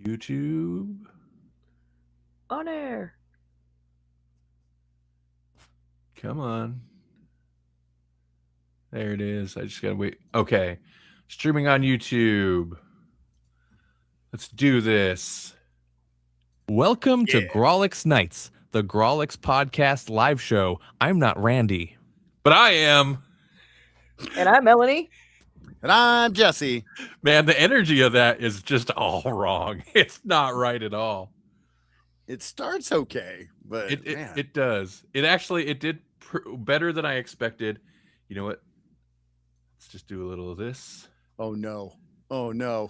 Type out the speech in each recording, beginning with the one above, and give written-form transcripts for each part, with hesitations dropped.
YouTube. On air. Come on. There it is. I just gotta wait. Okay. Streaming on YouTube. Let's do this. Welcome to Grawlix Nights, the Grawlix podcast live show. I'm not Randy, but I am. And I'm Melanie. And I'm Jesse. Man, the energy of that is just all wrong. It's not right at all. It starts okay, but it does. It did better than I expected. You know what? Let's just do a little of this. Oh no.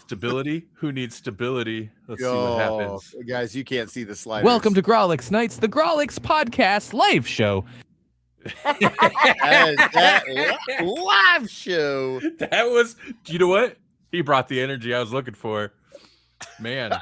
Stability? Who needs stability? Let's see what happens. Guys, you can't see the sliders. Welcome to Grawlix Nights, the Grawlix podcast live show. that live show. That was, you know what? He brought the energy I was looking for. Man,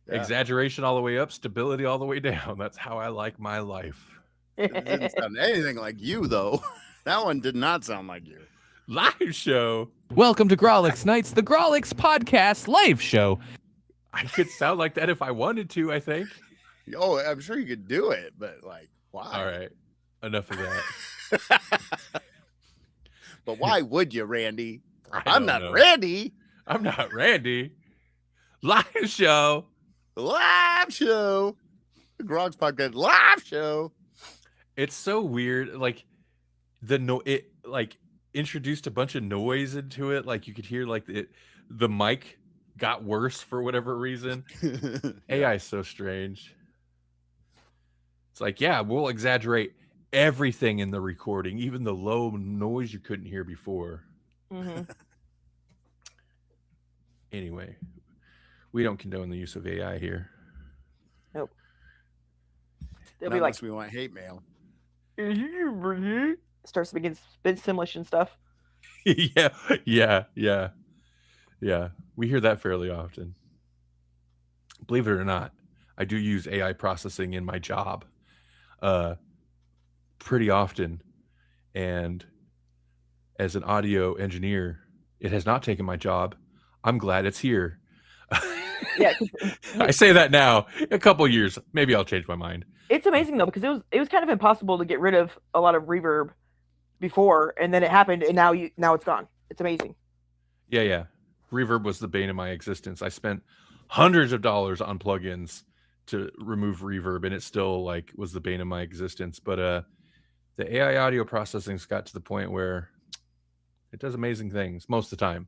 exaggeration all the way up, stability all the way down. That's how I like my life. It didn't sound anything like you, though. That one did not sound like you. Live show. Welcome to Grawlix Nights, the Grawlix podcast live show. I could sound like that if I wanted to, I think. Oh, I'm sure you could do it, but like, why? All right. Enough of that. But why would you, Randy? I'm not Randy. I'm not Randy. Live show. Live show. The Grawlix podcast live show. It's so weird. Like it introduced a bunch of noise into it. Like you could hear like the mic got worse for whatever reason. AI is so strange. It's like, yeah, we'll exaggerate everything in the recording, even the low noise you couldn't hear before. Mm-hmm. Anyway, we don't condone the use of AI here. Nope. They'll Not be like, unless we want hate mail. starts to begin spin simulation stuff. Yeah. We hear that fairly often. Believe it or not, I do use AI processing in my job pretty often. And as an audio engineer, it has not taken my job. I'm glad it's here. Yeah, I say that now. A couple years, maybe I'll change my mind. it's amazing though, because it was kind of impossible to get rid of a lot of reverb before, and then it happened, and now it's gone. It's amazing. Yeah. Reverb was the bane of my existence. I spent hundreds of dollars on plugins to remove reverb, and it still was the bane of my existence. But the AI audio processing's got to the point where it does amazing things most of the time,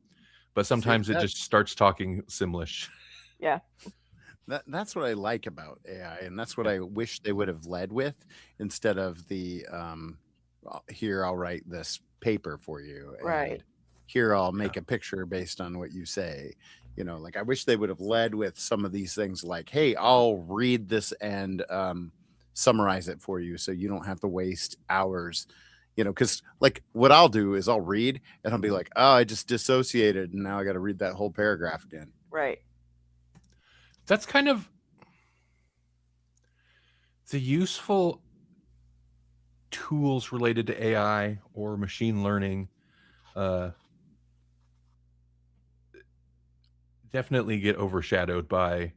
but sometimes it just starts talking Simlish. Yeah. That's what I like about AI, and that's what I wish they would have led with instead of the here, I'll write this paper for you. And Right. Here, I'll make a picture based on what you say. I wish they would have led with some of these things like, hey, I'll read this and summarize it for you so you don't have to waste hours. Because what I'll do is I'll read and I'll be like, oh, I just dissociated and now I got to read that whole paragraph again. Right. That's kind of the useful tools related to AI or machine learning. Definitely get overshadowed by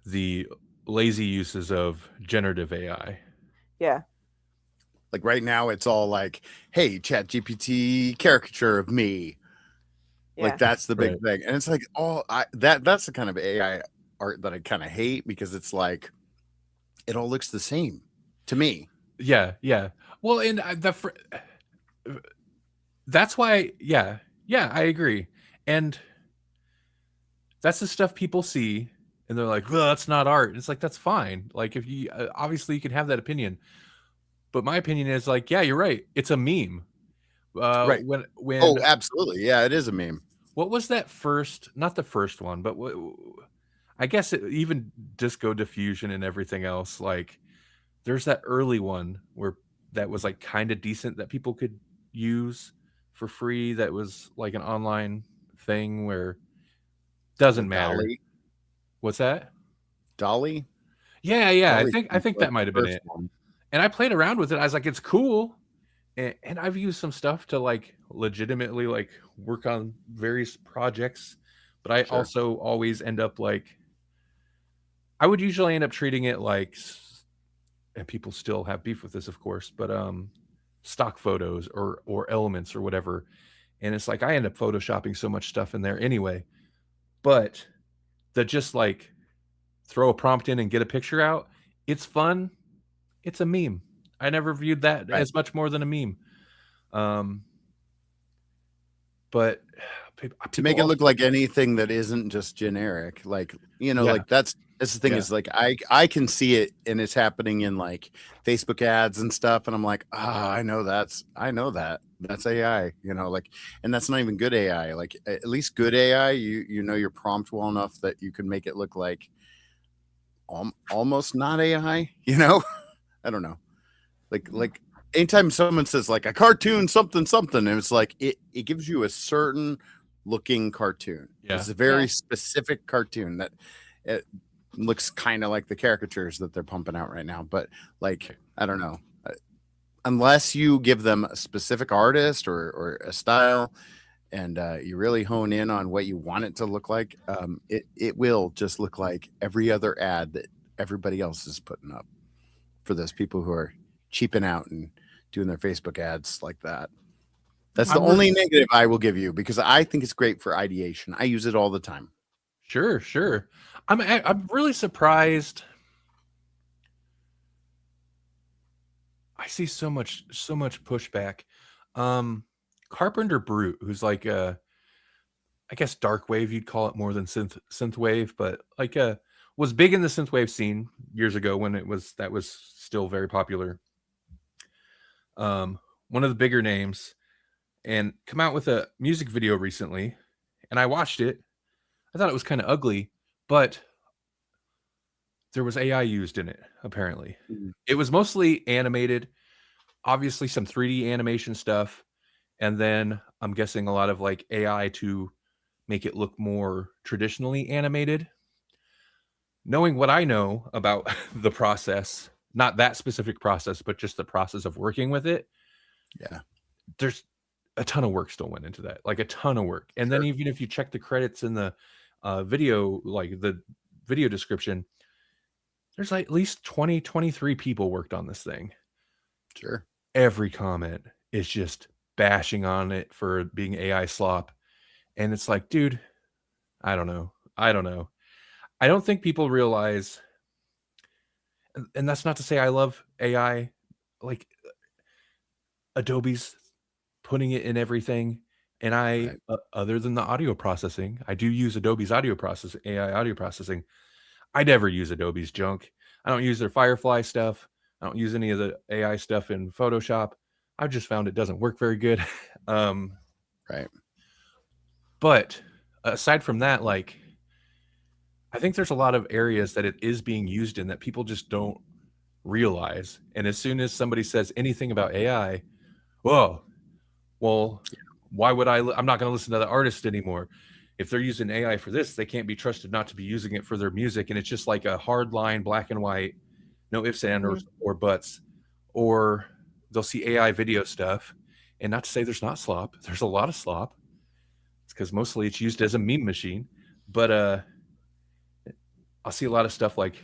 the lazy uses of generative AI. Yeah. Like right now, it's all like, hey, ChatGPT caricature of me. Yeah. Like that's the big thing. And it's like, that's the kind of AI art that I kind of hate because it's like, it all looks the same to me. Yeah. Well, and that's why, I agree. And that's the stuff people see and they're like, well, that's not art. And it's like, that's fine. Like if you, obviously you can have that opinion, but my opinion is like, yeah, you're right. It's a meme. Right. When Oh, absolutely. Yeah, it is a meme. What was that first, not the first one, but I guess even Disco Diffusion and everything else, like there's that early one where that was like kind of decent that people could use for free. That was like an online thing where doesn't matter. Dolly? What's that? Dolly? Yeah. Dolly I think that might have been it. one. And I played around with it. I was like, it's cool. And I've used some stuff to like legitimately like work on various projects, but I Sure. also always end up like, I would usually end up treating it like, and people still have beef with this, of course, but stock photos or elements or whatever. And it's like I end up photoshopping so much stuff in there anyway. But the just like throw a prompt in and get a picture out, it's fun. It's a meme. I never viewed that Right. as much more than a meme. But To make it look like anything that isn't just generic, like, you know, Yeah. like that's the thing Yeah. is like I can see it and it's happening in like Facebook ads and stuff, and I'm like, I know that's AI, you know, like, and that's not even good AI. Like at least good AI, you know your prompt well enough that you can make it look like almost not AI, you know. I don't know, like anytime someone says like a cartoon something something, and it's like it gives you a certain looking cartoon. Yeah. It's a very Yeah. specific cartoon that it looks kind of like the caricatures that they're pumping out right now. But like, I don't know, unless you give them a specific artist or a style, and you really hone in on what you want it to look like, it will just look like every other ad that everybody else is putting up for those people who are cheaping out and doing their Facebook ads like that. That's the only negative I will give you, because I think it's great for ideation. I use it all the time. Sure. I'm really surprised. I see so much pushback. Carpenter Brute, who's like I guess dark wave, you'd call it more than synth wave, but like was big in the synth wave scene years ago when that was still very popular. One of the bigger names, and come out with a music video recently, and I watched it. I thought it was kind of ugly, but there was AI used in it, apparently. Mhm. It was mostly animated, obviously some 3D animation stuff, and then I'm guessing a lot of like AI to make it look more traditionally animated. Knowing what I know about the process, not that specific process, but just the process of working with it, Yeah. there's a ton of work still went into that, like a ton of work. And then even if you check the credits in the video, like the video description, there's like at least 20, 23 people worked on this thing. Sure. Every comment is just bashing on it for being AI slop. And it's like, dude, I don't know. I don't think people realize, and that's not to say I love AI, like Adobe's putting it in everything. And Right. other than the audio processing, I do use Adobe's audio processing, AI audio processing. I never use Adobe's junk. I don't use their Firefly stuff. I don't use any of the AI stuff in Photoshop. I've just found it doesn't work very good. Right. But aside from that, like, I think there's a lot of areas that it is being used in that people just don't realize. And as soon as somebody says anything about AI, whoa, well, why would I'm not going to listen to the artist anymore. If they're using AI for this, they can't be trusted not to be using it for their music. And it's just like a hard line, black and white, no ifs, ands, or buts. Or they'll see AI video stuff. And not to say there's not slop. There's a lot of slop. It's because mostly it's used as a meme machine. But I'll see a lot of stuff like,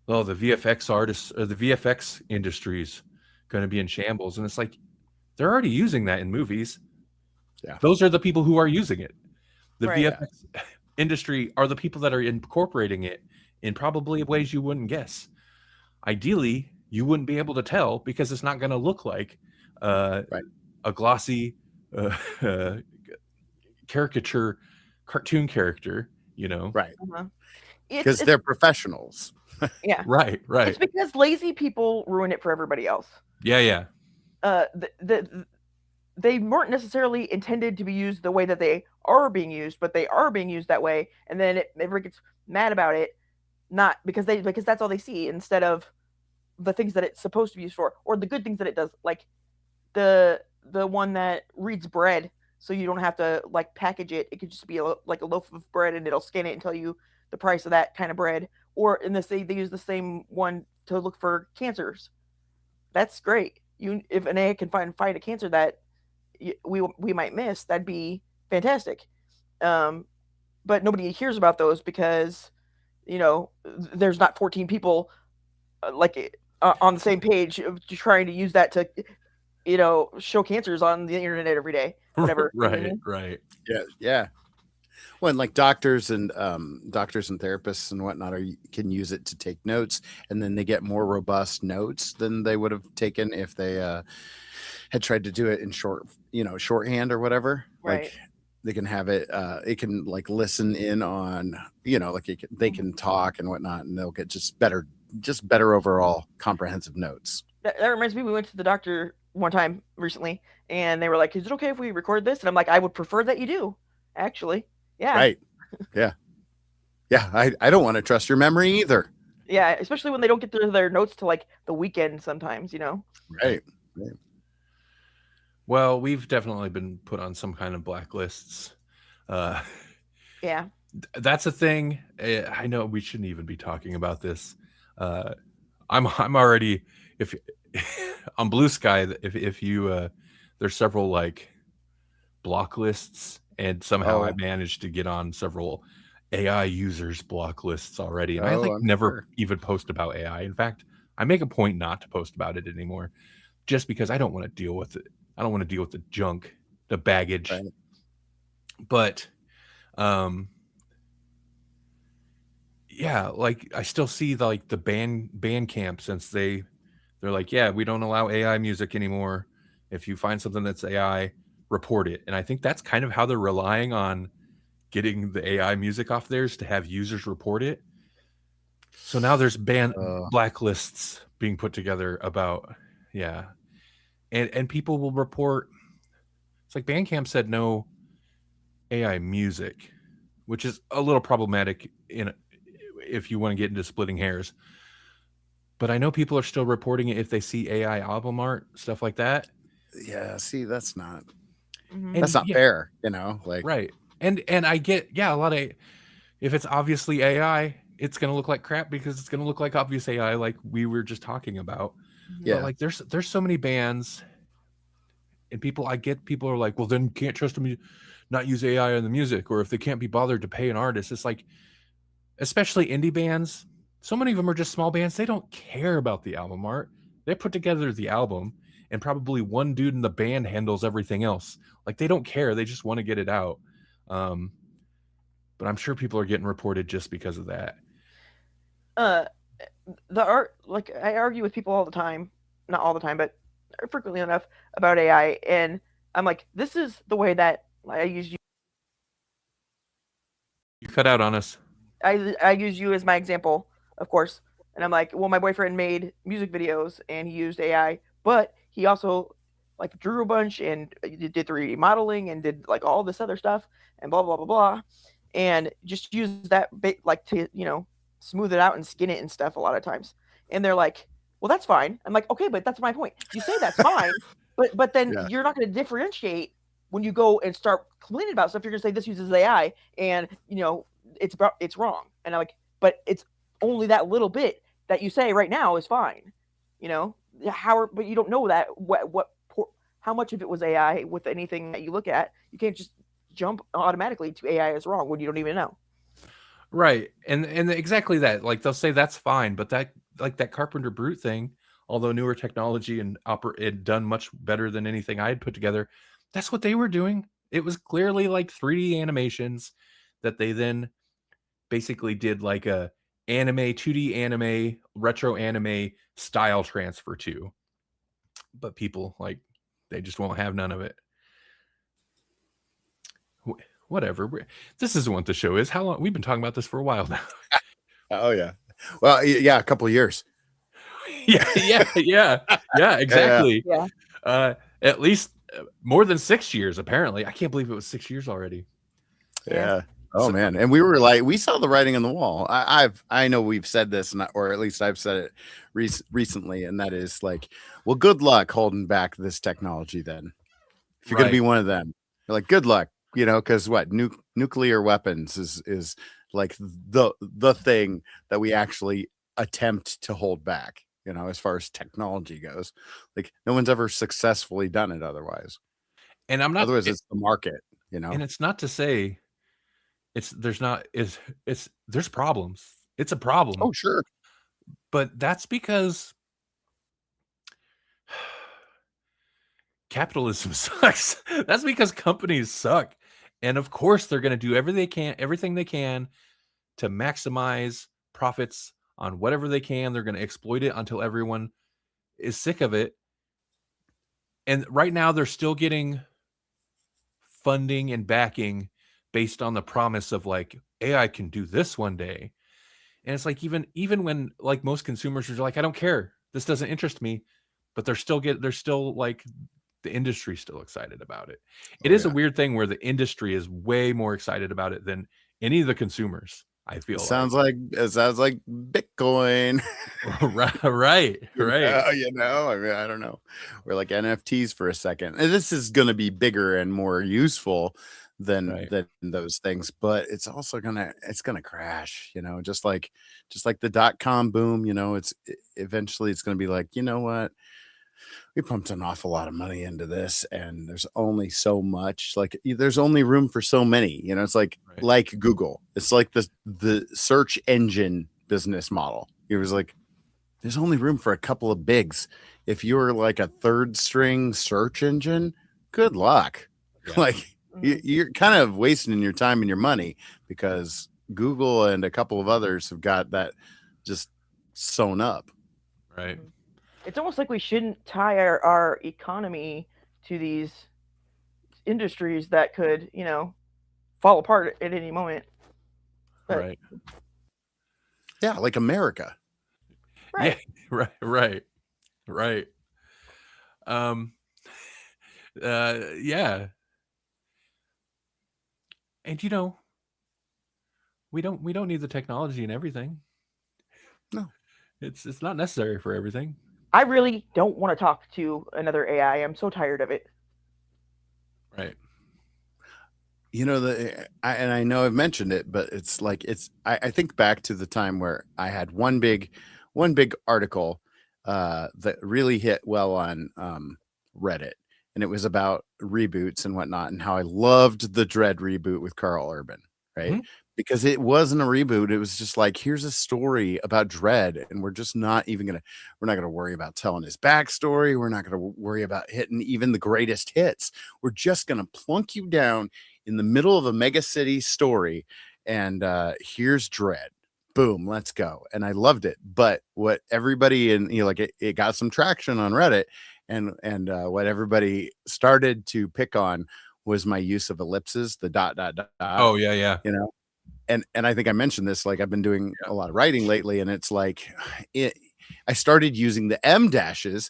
oh, the VFX artists or the VFX industry's going to be in shambles. And it's like, they're already using that in movies. Yeah. Those are the people who are using it. The Right. VFX industry are the people that are incorporating it in probably ways you wouldn't guess. Ideally, you wouldn't be able to tell because it's not going to look like a glossy caricature cartoon character, you know? Right. Uh-huh. Because they're professionals. Yeah. Right. It's because lazy people ruin it for everybody else. Yeah. They weren't necessarily intended to be used the way that they are being used, but they are being used that way, and then everybody gets mad about it, not because that's all they see instead of the things that it's supposed to be used for, or the good things that it does, like the one that reads bread, so you don't have to like package it. It could just be like a loaf of bread, and it'll scan it and tell you the price of that kind of bread. Or in this, they use the same one to look for cancers. That's great. If an AI can find a cancer that we might miss, that'd be fantastic. but nobody hears about those because there's not 14 people on the same page trying to use that to show cancers on the internet every day, whatever. You know what I Right, mean? right. Yeah. When like doctors and therapists and whatnot can use it to take notes, and then they get more robust notes than they would have taken if they had tried to do it in shorthand or whatever. Right. Like they can have it. It can like listen in on like they can talk and whatnot, and they'll get just better overall comprehensive notes. That reminds me, we went to the doctor one time recently, and they were like, "Is it okay if we record this?" And I'm like, "I would prefer that you do, actually." Yeah. Right. Yeah. Yeah. I don't want to trust your memory either. Yeah, especially when they don't get their notes to like the weekend sometimes, Right. Well, we've definitely been put on some kind of blacklists. Yeah. That's a thing. I know we shouldn't even be talking about this. I'm already, if on Blue Sky, if you there's several like block lists, and somehow I managed to get on several AI users block lists already, and I like never even post about AI. In fact, I make a point not to post about it anymore, just because I don't want to deal with it. I don't want to deal with the junk, the baggage. Right. But yeah, like I still see the band camp, since they're like, yeah, we don't allow AI music anymore. If you find something that's AI, report it. And I think that's kind of how they're relying on getting the AI music off theirs, to have users report it. So now there's blacklists being put together about, yeah. And people will report. It's like Bandcamp said no AI music, which is a little problematic if you want to get into splitting hairs. But I know people are still reporting it if they see AI album art, stuff like that. Yeah, see, that's not Mhm. that's not fair, like right. And I get, a lot of, if it's obviously AI, it's gonna look like crap because it's gonna look like obvious AI, like we were just talking about. Yeah. But like there's so many bands, and people are like, well, then you can't trust them, not use AI in the music, or if they can't be bothered to pay an artist. It's like, especially indie bands, so many of them are just small bands. They don't care about the album art. They put together the album, and probably one dude in the band handles everything else. Like they don't care. They just want to get it out. But I'm sure people are getting reported just because of that. The art, like I argue with people all the time, not all the time, but frequently enough about AI, and I'm like, this is the way that I use you. You cut out on us. I use you as my example, of course, and I'm like, well, my boyfriend made music videos and he used AI, but he also like drew a bunch and did 3D modeling and did like all this other stuff and blah blah blah blah, and just use that bit like to smooth it out and skin it and stuff a lot of times. And they're like, well, that's fine. I'm like, okay, but that's my point. You say that's fine, but then you're not going to differentiate when you go and start complaining about stuff. You're going to say this uses AI, and it's wrong. And I'm like, but it's only that little bit that you say right now is fine. But you don't know that how much of it was AI with anything that you look at. You can't just jump automatically to AI is wrong when you don't even know. Right. And exactly that. Like they'll say that's fine, but that, like that Carpenter Brute thing, although newer technology and it done much better than anything I had put together, that's what they were doing. It was clearly like 3D animations that they then basically did like a 2D anime, retro anime style transfer to. But people, like, they just won't have none of it. Whatever. This isn't what the show is. How long? We've been talking about this for a while now. Oh yeah. Well, yeah, a couple of years. yeah, exactly. Yeah. At least more than 6 years, apparently. I can't believe it was 6 years already. Yeah. Oh man. And we were like, we saw the writing on the wall. I know we've said this, or at least I've said it recently, and that is like, well, good luck holding back this technology then. If you're going to be one of them, you're like, good luck, because what nuclear weapons is like the thing that we actually attempt to hold back, as far as technology goes. Like no one's ever successfully done it otherwise. And I'm not, otherwise it's the market, And it's not to say there's not it's there's problems. It's a problem, Oh, sure. but that's because capitalism sucks. That's because companies suck. And of course they're going to do everything they can to maximize profits on whatever they can. They're going to exploit it until everyone is sick of it. And right now they're still getting funding and backing based on the promise of like AI can do this one day. And it's like even when like most consumers are like, I don't care. This doesn't interest me, but they're still like the industry's still excited about it. It Oh, is a yeah. weird thing where the industry is way more excited about it than any of the consumers, I It feel sounds like Bitcoin. like. Right. You know, I mean, I don't know. We're like NFTs for a second. And this is going to be bigger and more useful Right. than those things, but it's also it's gonna crash, you know, just like the dot-com boom, you know, eventually it's gonna be like, you know what? We pumped an awful lot of money into this and there's only so much, like there's only room for so many, you know. It's Right. like Google. It's like the search engine business model. It was like there's only room for a couple of bigs. If you're like a third string search engine, good luck. Yeah. Like you're kind of wasting your time and your money because Google and a couple of others have got that just sewn up. Right. It's almost like we shouldn't tie our economy to these industries that could, fall apart at any moment. But, Right. Yeah, like America. Right. Yeah. Right. Yeah. And we don't need the technology and everything. No. It's not necessary for everything. I really don't want to talk to another AI. I'm so tired of it. Right. You know, and I know I've mentioned it, but it's like I think back to the time where I had one big article that really hit well on Reddit, and it was about reboots and whatnot, and how I loved the Dread reboot with Carl Urban, right? Mhm. Because it wasn't a reboot; it was just like, here's a story about Dread, and we're not gonna worry about telling his backstory. We're not gonna worry about hitting even the greatest hits. We're just gonna plunk you down in the middle of a mega city story, and here's Dread. Boom, let's go. And I loved it. But what everybody it got some traction on Reddit, and what everybody started to pick on was my use of ellipses, the dot dot dot, Oh yeah. you know. And I think I mentioned this, like I've been doing a lot of writing lately, and it's like I started using the M dashes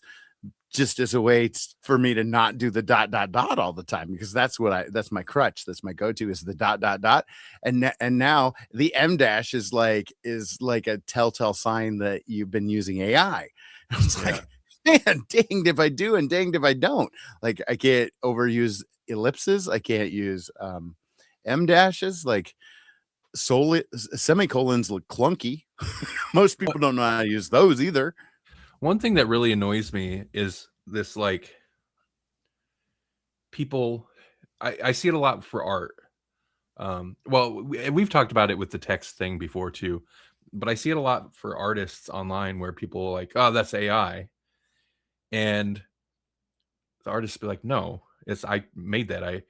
just as a way for me to not do the dot dot dot all the time, because that's my crutch, that's my go-to, is the dot dot dot. And now the M dash is like a telltale sign that you've been using AI. I was like, man, danged if I do and danged if I don't. Like I can't overuse ellipses, I can't use M dashes, like semicolons look clunky. Most people don't know how to use those either. One thing that really annoys me is this, like, people, I see it a lot for art. Well, we've talked about it with the text thing before too, but I see it a lot for artists online where people are like, oh, that's AI. And the artists be like, no, I made that. I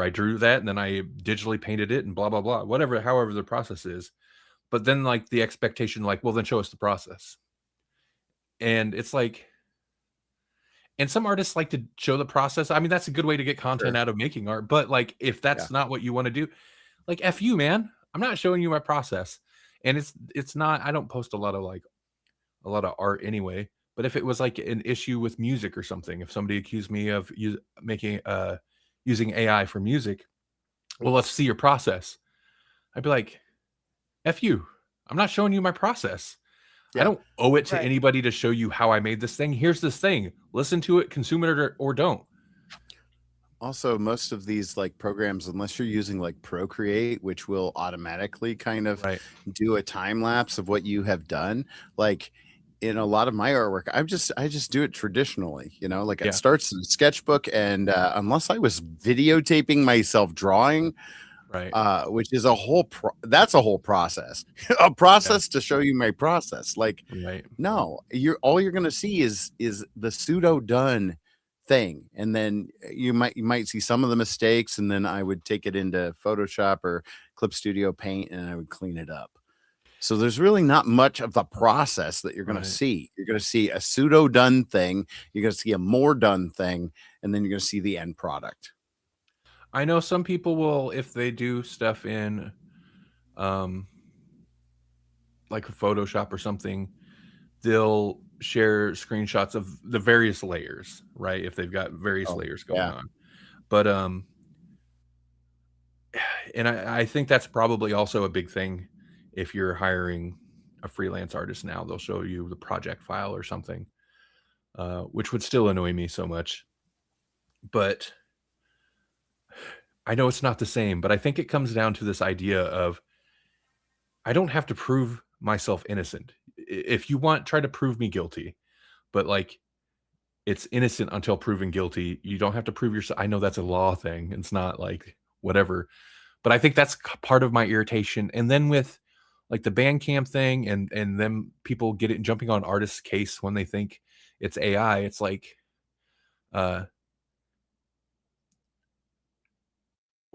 drew that and then I digitally painted it and blah, blah, blah, whatever, however the process is. But then like the expectation, like, well, then show us the process. And it's like, and some artists like to show the process. I mean, that's a good way to get content out of making art. But like, if that's not what you want to do, like, F you, man. I'm not showing you my process. And it's not, I don't post a lot of art anyway. But if it was like an issue with music or something, if somebody accused me of using AI for music, well, let's see your process. I'd be like, F you. I'm not showing you my process. I don't owe it to Right. anybody to show you how I made this thing. Here's this thing. Listen to it, consume it, or don't. Also, most of these like programs, unless you're using like Procreate, which will automatically kind of do a time lapse of what you have done, like in a lot of my artwork, I just do it traditionally, you know, like it starts in a sketchbook, and unless I was videotaping myself drawing, Right. which is a whole that's a whole process. A process to show you my process. Like, Right. no, all you're gonna see is the pseudo done thing, and then you might see some of the mistakes, and then I would take it into Photoshop or Clip Studio Paint, and I would clean it up. So there's really not much of the process that you're going to Right. see. You're going to see a pseudo done thing, you're going to see a more done thing, and then you're going to see the end product. I know some people will, if they do stuff in like a Photoshop or something, they'll share screenshots of the various layers, right? If they've got various layers going on. But and I think that's probably also a big thing if you're hiring a freelance artist now. They'll show you the project file or something, which would still annoy me so much. But I know it's not the same, but I think it comes down to this idea of I don't have to prove myself innocent. If you want, try to prove me guilty, but like it's innocent until proven guilty. You don't have to prove yourself. I know that's a law thing. It's not like whatever, but I think that's part of my irritation. And then with like the Bandcamp thing and them people jumping on artists' case when they think it's AI, it's like or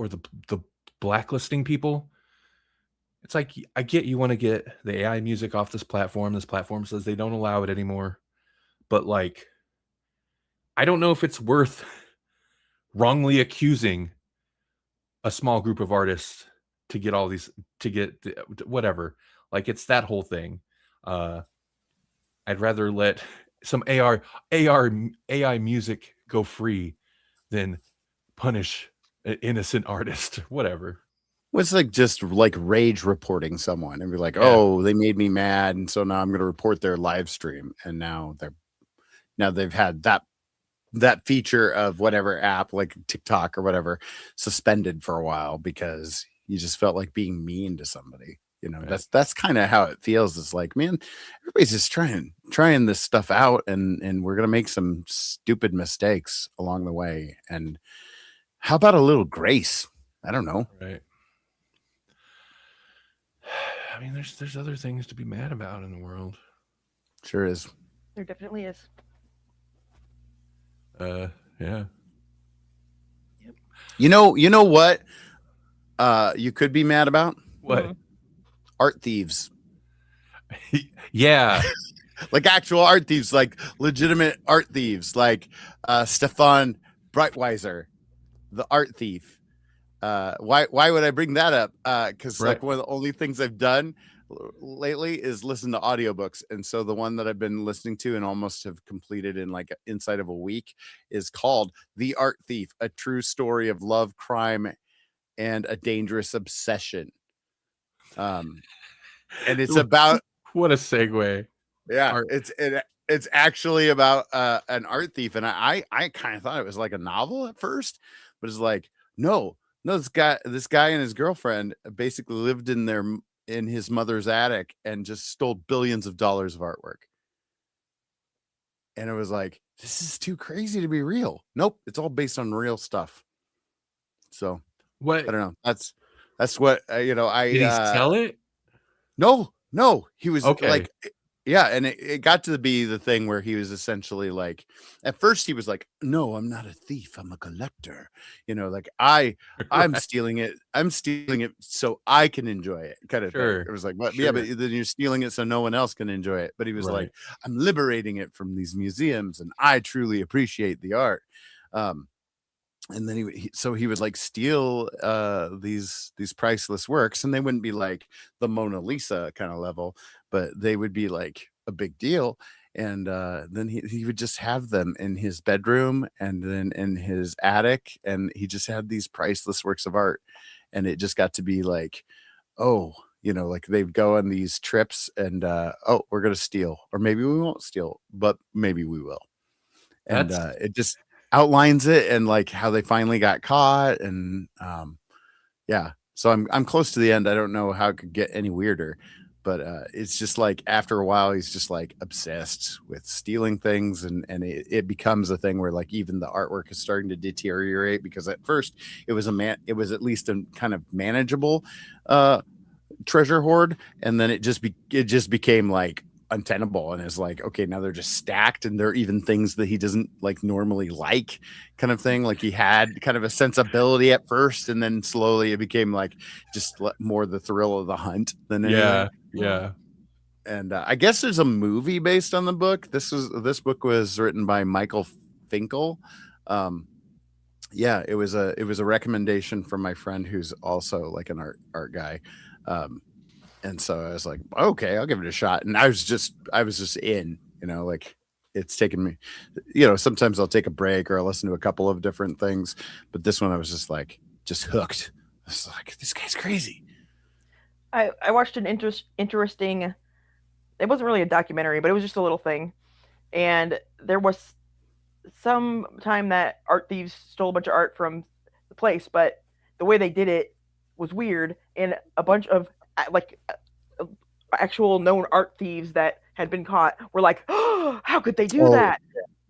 the blacklisting people. It's like, I get you want to get the AI music off this platform. This platform says they don't allow it anymore. But like, I don't know if it's worth wrongly accusing a small group of artists to get all these, to get whatever. Like, it's that whole thing. I'd rather let some AI music go free than punish an innocent artist, whatever. It's like just like rage reporting someone and be like, oh, they made me mad, and so now I'm going to report their live stream, and now they've had that feature of whatever app like TikTok or whatever suspended for a while because you just felt like being mean to somebody. You know, that's kind of how it feels. It's like, man, everybody's just trying this stuff out, and we're gonna make some stupid mistakes along the way. And how about a little grace? I don't know. Right. I mean, there's other things to be mad about in the world. Sure is. There definitely is. Yeah. Yep. You know what? You could be mad about What? Art thieves. Yeah. Like actual art thieves, like legitimate art thieves, like Stefan Breitweiser, the art thief. Why would I bring that up? Because like one of the only things I've done lately is listen to audiobooks, and so the one that I've been listening to and almost have completed in like inside of a week is called The Art Thief: A True Story of Love, Crime, and a Dangerous Obsession. And it's about what a segue. Yeah, art. It's actually about an art thief, and I kind of thought it was like a novel at first, but it's like no, this guy and his girlfriend basically lived in his mother's attic and just stole billions of dollars of artwork. And it was like, this is too crazy to be real. Nope, it's all based on real stuff. So what? I don't know. That's what did he sell it? No, he was like, yeah, and it got to be the thing where he was essentially like, at first he was like, no, I'm not a thief, I'm a collector. Like I'm stealing it so I can enjoy it, kind of thing. It was like, what? Sure. Yeah, but then you're stealing it so no one else can enjoy it. But he was like, I'm liberating it from these museums, and I truly appreciate the art. And then he would like steal these priceless works, and they wouldn't be like the Mona Lisa kind of level, but they would be like a big deal. And then he would just have them in his bedroom and then in his attic, and he just had these priceless works of art. And it just got to be like, like they'd go on these trips and we're gonna steal, or maybe we won't steal, but maybe we will. And it just outlines it and like how they finally got caught. And so I'm close to the end. I don't know how it could get any weirder, but it's just like after a while he's just like obsessed with stealing things, and it becomes a thing where like even the artwork is starting to deteriorate, because at first it was at least a kind of manageable treasure hoard, and then it just became like untenable, and it's like, okay, now they're just stacked, and there are even things that he doesn't like normally like, kind of thing. Like he had kind of a sensibility at first, and then slowly it became like just more the thrill of the hunt than anything. Yeah. And I guess there's a movie based on the book. This book was written by Michael Finkel. Yeah, it was a recommendation from my friend who's also like an art guy. And so I was like, okay, I'll give it a shot. And I was just in, like it's taken me, sometimes I'll take a break or I'll listen to a couple of different things, but this one I was just hooked. I was like, this guy's crazy. I watched an interesting, it wasn't really a documentary, but it was just a little thing. And there was some time that art thieves stole a bunch of art from the place, but the way they did it was weird. And a bunch of actual known art thieves that had been caught were like, oh, how could they do that?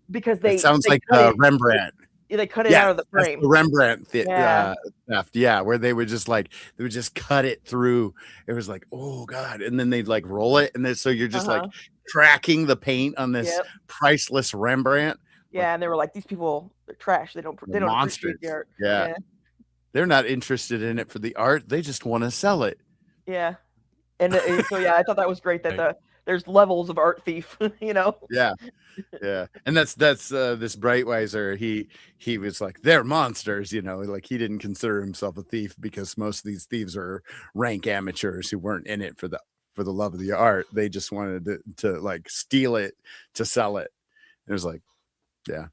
Because it sounds like Rembrandt. They cut it out of the frame. The Rembrandt theft, where they would just cut it through. It was like, oh god, and then they'd like roll it, and then so you're just like tracking the paint on this priceless Rembrandt. Yeah, and they were like, these people, they're trash. They don't monsters. Appreciate the art. Yeah, they're not interested in it for the art. They just want to sell it. Yeah, and so I thought that was great that there's levels of art thief. Yeah, and that's this Breitweiser. He was like, they're monsters, like he didn't consider himself a thief, because most of these thieves are rank amateurs who weren't in it for the love of the art. They just wanted to like steal it to sell it. It was like, yeah,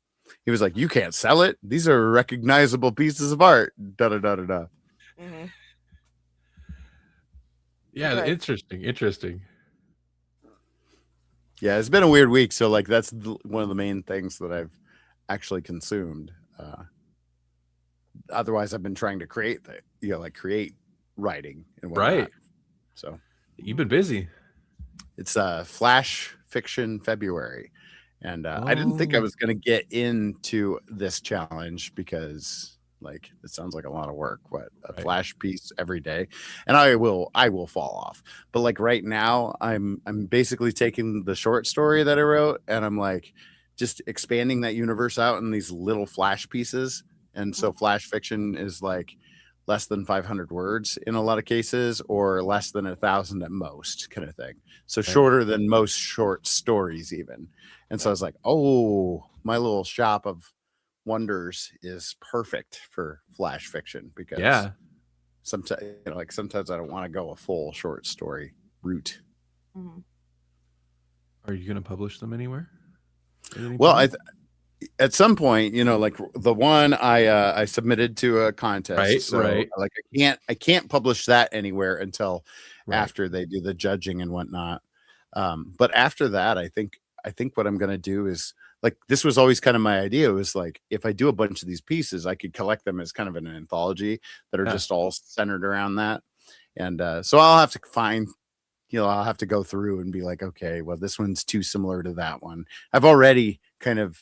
he was like, you can't sell it. These are recognizable pieces of art. Da da da da da. Mm-hmm. Yeah, right. Interesting. Yeah, it's been a weird week, so like that's one of the main things that I've actually consumed. Otherwise, I've been trying to create create writing and whatnot. Right. So you've been busy. It's Flash Fiction February, and I didn't think I was going to get into this challenge because like it sounds like a lot of work. Flash piece every day, and I will fall off. But like right now, I'm basically taking the short story that I wrote, and I'm like just expanding that universe out in these little Flash pieces. And so Flash fiction is like less than 500 words in a lot of cases, or less than 1,000 at most, kind of thing. So shorter than most short stories even. And so I was like, oh, my little shop of wonders is perfect for Flash fiction, because sometimes I don't want to go a full short story route. Mm-hmm. Are you going to publish them anywhere? Well, at some point, like the one I submitted to a contest, right. Like I can't publish that anywhere until after they do the judging and whatnot. But after that, I think what I'm going to do is, like, this was always kind of my idea, was like, if I do a bunch of these pieces, I could collect them as kind of an anthology that are just all centered around that. And so I'll have to find, I'll have to go through and be like, okay, well, this one's too similar to that one. I've already kind of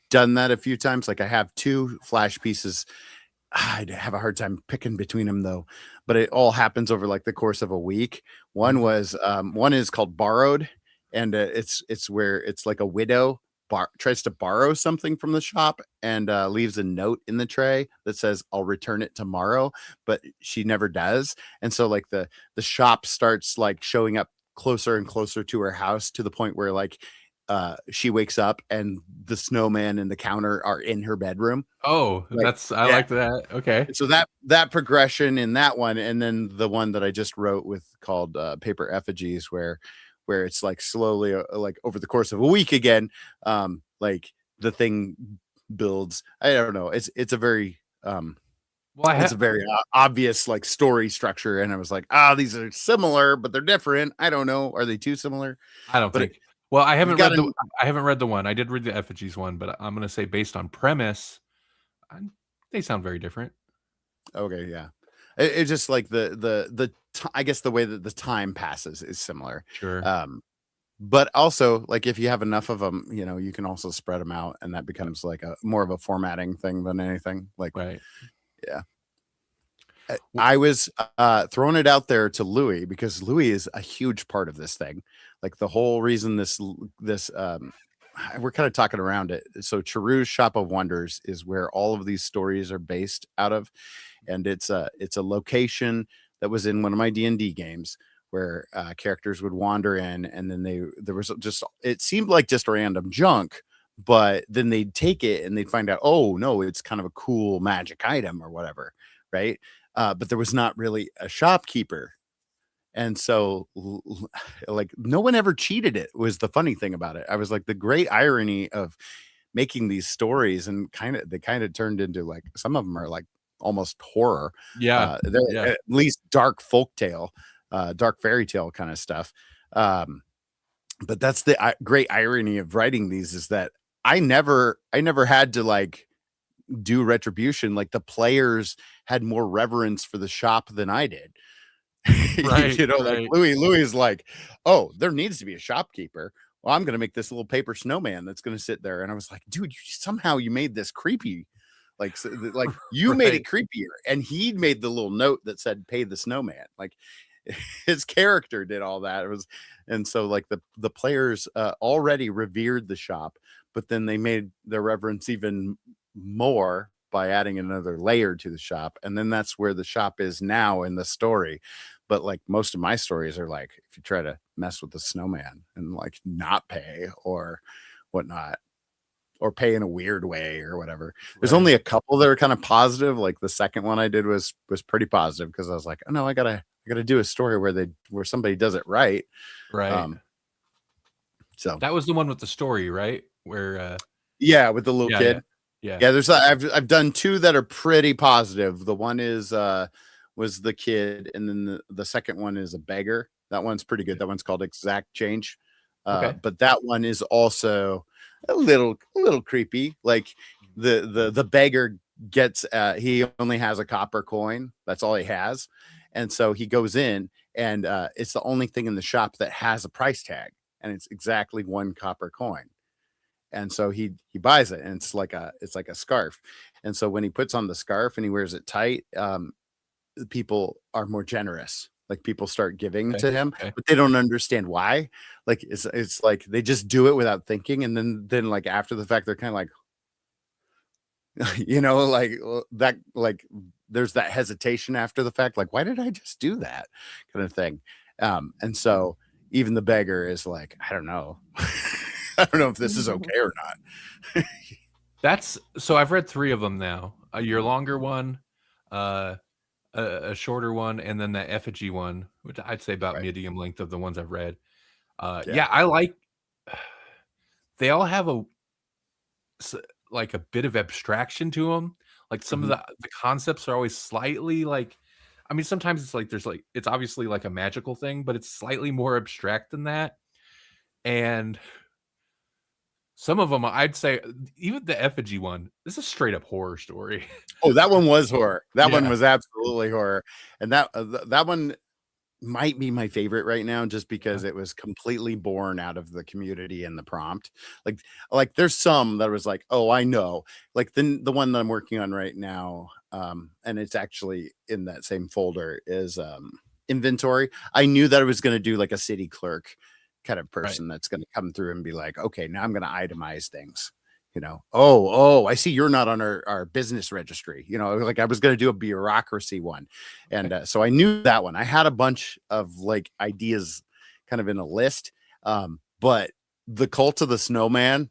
done that a few times. Like I have 2 Flash pieces. I'd have a hard time picking between them though, but it all happens over like the course of a week. One is called Borrowed, and it's where it's like a widow tries to borrow something from the shop and leaves a note in the tray that says, I'll return it tomorrow, but she never does. And so like the shop starts like showing up closer and closer to her house, to the point where like she wakes up and the snowman and the counter are in her bedroom. Oh, I like that. Okay. So that progression in that one, and then the one that I just wrote called Paper Effigies, where it's like slowly like over the course of a week again, like the thing builds. I don't know. It's a very it's a very obvious like story structure, and I was like, these are similar, but they're different. I don't know. Are they too similar? I don't think. Well, I haven't read the one. I did read the Effigies one, but I'm going to say based on premise, they sound very different. Okay, yeah. It's just like I guess the way that the time passes is similar. Sure. But also, like, if you have enough of them, you can also spread them out, and that becomes like a more of a formatting thing than anything. Like, Right. yeah. I was throwing it out there to Louis because Louis is a huge part of this thing. Like, the whole reason this we're kind of talking around it. So Chiru's Shop of Wonders is where all of these stories are based out of, and it's a location that was in one of my D&D games where characters would wander in, and then there was just, it seemed like just random junk, but then they'd take it and they'd find out, oh no, it's kind of a cool magic item or whatever, right? But there was not really a shopkeeper. And so, like, no one ever cheated it, was the funny thing about it. I was like, the great irony of making these stories, and they kind of turned into, like, some of them are like almost horror. Yeah. They're at least dark folktale, dark fairy tale kind of stuff. But that's the great irony of writing these, is that I never had to, like, do retribution. Like, the players had more reverence for the shop than I did. Right. Like, Louis is like, oh, there needs to be a shopkeeper. Well, I'm going to make this little paper snowman that's going to sit there. And I was like, dude, somehow you made this creepy. Like, you made it creepier. And he made the little note that said, pay the snowman. Like, his character did all that. And so, like, the players already revered the shop, but then they made their reverence even more by adding another layer to the shop. And then that's where the shop is now in the story. But, like, most of my stories are like, if you try to mess with the snowman and, like, not pay or whatnot, or pay in a weird way or whatever. There's only a couple that are kind of positive. Like, the second one I did was pretty positive, because I was like, oh no, I gotta do a story where somebody does it right. Right. So that was the one with the story, right? Where with the little kid. Yeah. There's I've done two that are pretty positive. The one is was the kid, and then the second one is a beggar. That one's pretty good. That one's called Exact Change. But that one is also a little creepy. Like, the beggar gets he only has a copper coin. That's all he has. And so he goes in, and it's the only thing in the shop that has a price tag, and it's exactly 1 copper coin. And so he buys it, and it's like a scarf. And so when he puts on the scarf and he wears it tight, people are more generous. Like, people start giving to him, but they don't understand why. Like, it's like they just do it without thinking, and then like, after the fact, they're kind of like, like that, like, there's that hesitation after the fact, like, why did I just do that, kind of thing. And so even the beggar is like, I don't know. I don't know if this is okay or not. So I've read 3 of them now. Your longer one, a shorter one, and then the effigy one, which I'd say about medium length of the ones I've read. I like. They all have a bit of abstraction to them. Like, some of the concepts are always slightly, like, I mean, sometimes it's like it's obviously like a magical thing, but it's slightly more abstract than that. And some of them, I'd say, even the effigy one, this is a straight up horror story. Oh, that one was horror. That one was absolutely horror. And that one might be my favorite right now, just because it was completely born out of the community and the prompt. Like there's some that was like, oh, I know. Like, the one that I'm working on right now, and it's actually in that same folder, is inventory. I knew that I was going to do like a city clerk kind of person that's going to come through and be like, okay, now I'm going to itemize things. Oh, I see you're not on our business registry. Like, I was going to do a bureaucracy one. And so I knew that one. I had a bunch of, like, ideas kind of in a list. But the Cult of the Snowman,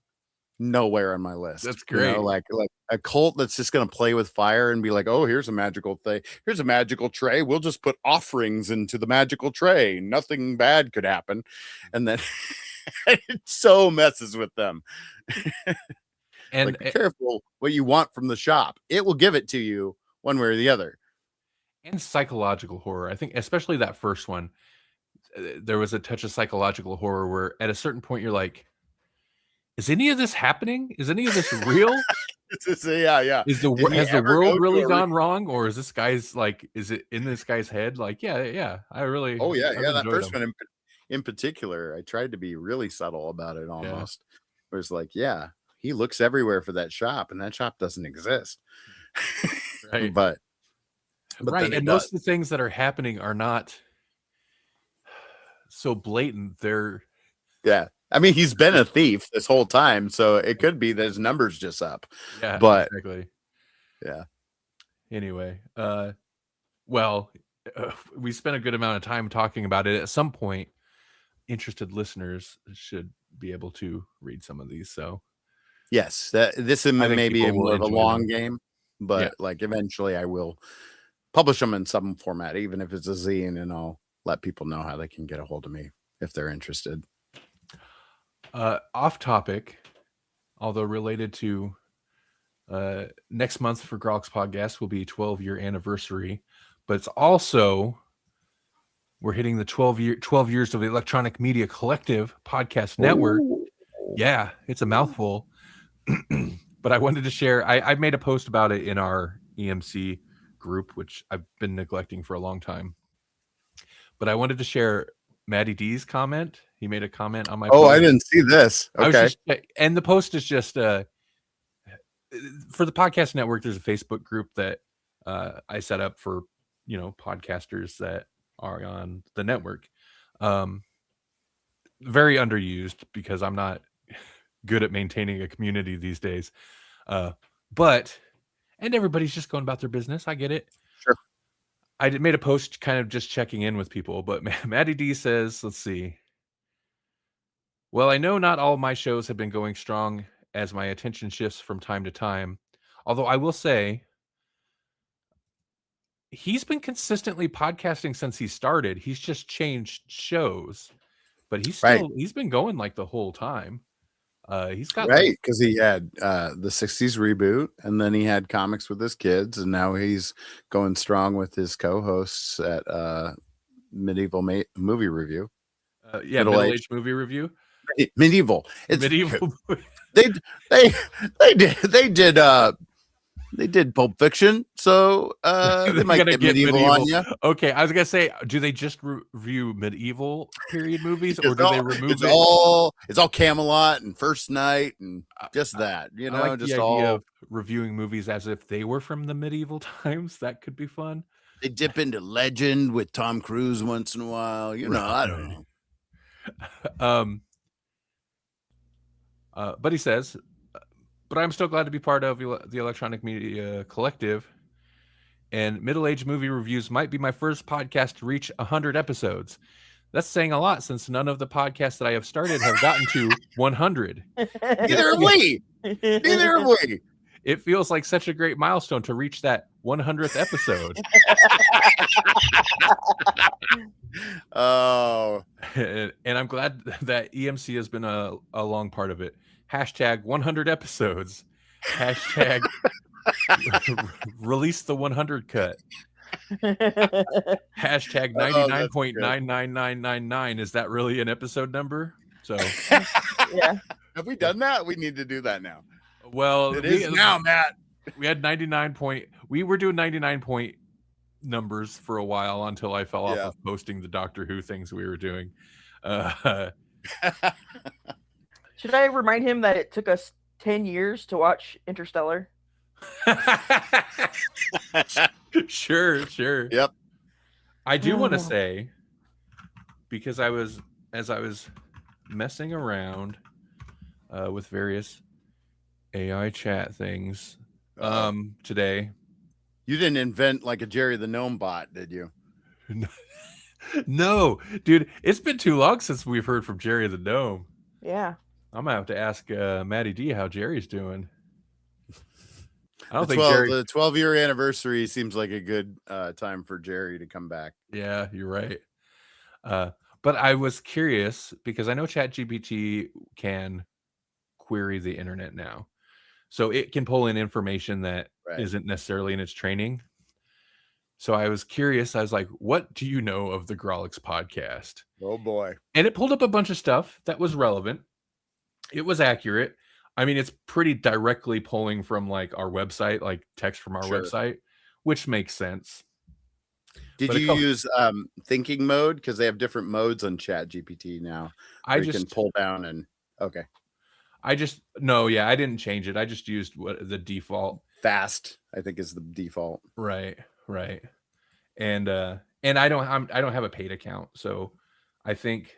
nowhere on my list. That's great. Like a cult that's just going to play with fire and be like, oh, here's a magical thing. Here's a magical tray. We'll just put offerings into the magical tray. Nothing bad could happen. And then it so messes with them. And like, be careful what you want from the shop. It will give it to you one way or the other. And psychological horror. I think especially that first one, there was a touch of psychological horror where at a certain point you're like, is any of this happening? Is any of this real? Yeah. Has the world really gone wrong, or is this guy's like? Is it in this guy's head? Like, yeah. I really. Oh yeah. I've That enjoyed first them. one in particular, I tried to be really subtle about it. Almost, it was like, yeah, he looks everywhere for that shop, and that shop doesn't exist. Right. But right, and most of the things that are happening are not so blatant. They're I mean, he's been a thief this whole time, so it could be that his numbers just up. yeah, But exactly. Yeah. Anyway, well, we spent a good amount of time talking about it. At some point, interested listeners should be able to read some of these. So yes, this is maybe more of a long game, but like eventually I will publish them in some format, even if it's a zine, and I'll let people know how they can get a hold of me if they're interested. Off topic, although related to next month for Grawlix Podcast will be 12-year anniversary, but it's also we're hitting the 12 years of the Electronic Media Collective podcast network. Yeah, it's a mouthful. But I wanted to share, I made a post about it in our EMC group, which I've been neglecting for a long time. But I wanted to share Maddie D's comment. He made a comment on my post. I didn't see this. Okay. And the post is just for the podcast network, there's a Facebook group that I set up for, podcasters that are on the network. Very underused because I'm not good at maintaining a community these days. And everybody's just going about their business. I get it. Sure. I made a post kind of just checking in with people, but Maddie D says, let's see. Well, I know not all my shows have been going strong as my attention shifts from time to time. Although I will say he's been consistently podcasting since he started. He's just changed shows, but he's been going like the whole time. He's got because he had the 60s reboot, and then he had comics with his kids, and now he's going strong with his co-hosts at Medieval Movie Review. Middle-aged movie review. Medieval. It's medieval. They did Pulp Fiction, so they might get medieval on you. Okay, I was gonna say, do they just review medieval period movies, or do they remove it's all Camelot and First Night and just that, I like just the all idea of reviewing movies as if they were from the medieval times. That could be fun. They dip into Legend with Tom Cruise once in a while. I don't know. But he says, but I'm still glad to be part of the Electronic Media Collective, and Middle-Aged Movie Reviews might be my first podcast to reach 100 episodes. That's saying a lot, since none of the podcasts that I have started have gotten to 100. Neither have we. It feels like such a great milestone to reach that 100th episode. Oh. And I'm glad that EMC has been a long part of it. Hashtag 100 episodes. Hashtag release the 100 cut. Hashtag 99.99999. Is that really an episode number? So yeah. Have we done that? We need to do that now. Well, it is now, Matt. We had 99 point. We were doing 99 point numbers for a while until I fell off of posting the Doctor Who things we were doing. Should I remind him that it took us 10 years to watch Interstellar? Sure. Yep. I do want to say, because as I was messing around with various AI chat things today. You didn't invent like a Jerry the Gnome bot, did you? No, dude, it's been too long since we've heard from Jerry the Gnome. Yeah. I'm gonna have to ask Maddie D how Jerry's doing. I don't think the 12-year anniversary seems like a good time for Jerry to come back. Yeah, you're right. But I was curious because I know ChatGPT can query the internet now, so it can pull in information that isn't necessarily in its training. So I was curious. I was like, "What do you know of the Grawlix podcast?" Oh boy! And it pulled up a bunch of stuff that was relevant. It was accurate. I mean, it's pretty directly pulling from like our website, like text from our Sure. website, which makes sense. Did But a you couple- use thinking mode? Because they have different modes on Chat GPT now. I You can just pull down and okay. I didn't change it. I just used the default. Fast, I think, is the default. Right. And I don't have a paid account, so I think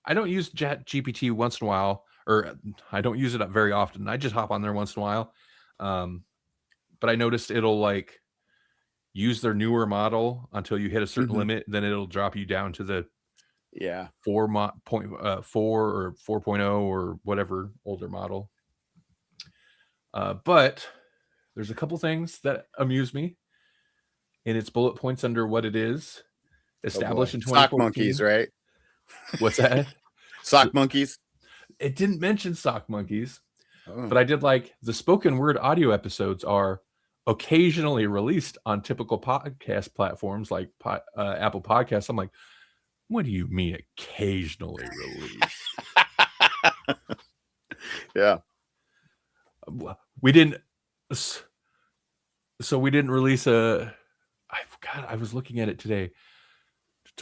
I don't use Chat GPT once in a while, or I don't use it very often. I just hop on there once in a while. But I noticed it'll like use their newer model until you hit a certain limit, then it'll drop you down to the 4.4 or 4.0 or whatever older model. But there's a couple things that amuse me, and it's bullet points under what it is. Established in 2014. Sock monkeys, right? What's that? Sock monkeys. It didn't mention sock monkeys, but I did like the spoken word audio episodes are occasionally released on typical podcast platforms like Apple Podcasts. I'm like, what do you mean occasionally released? Yeah. We didn't. So we didn't release a. I was looking at it today.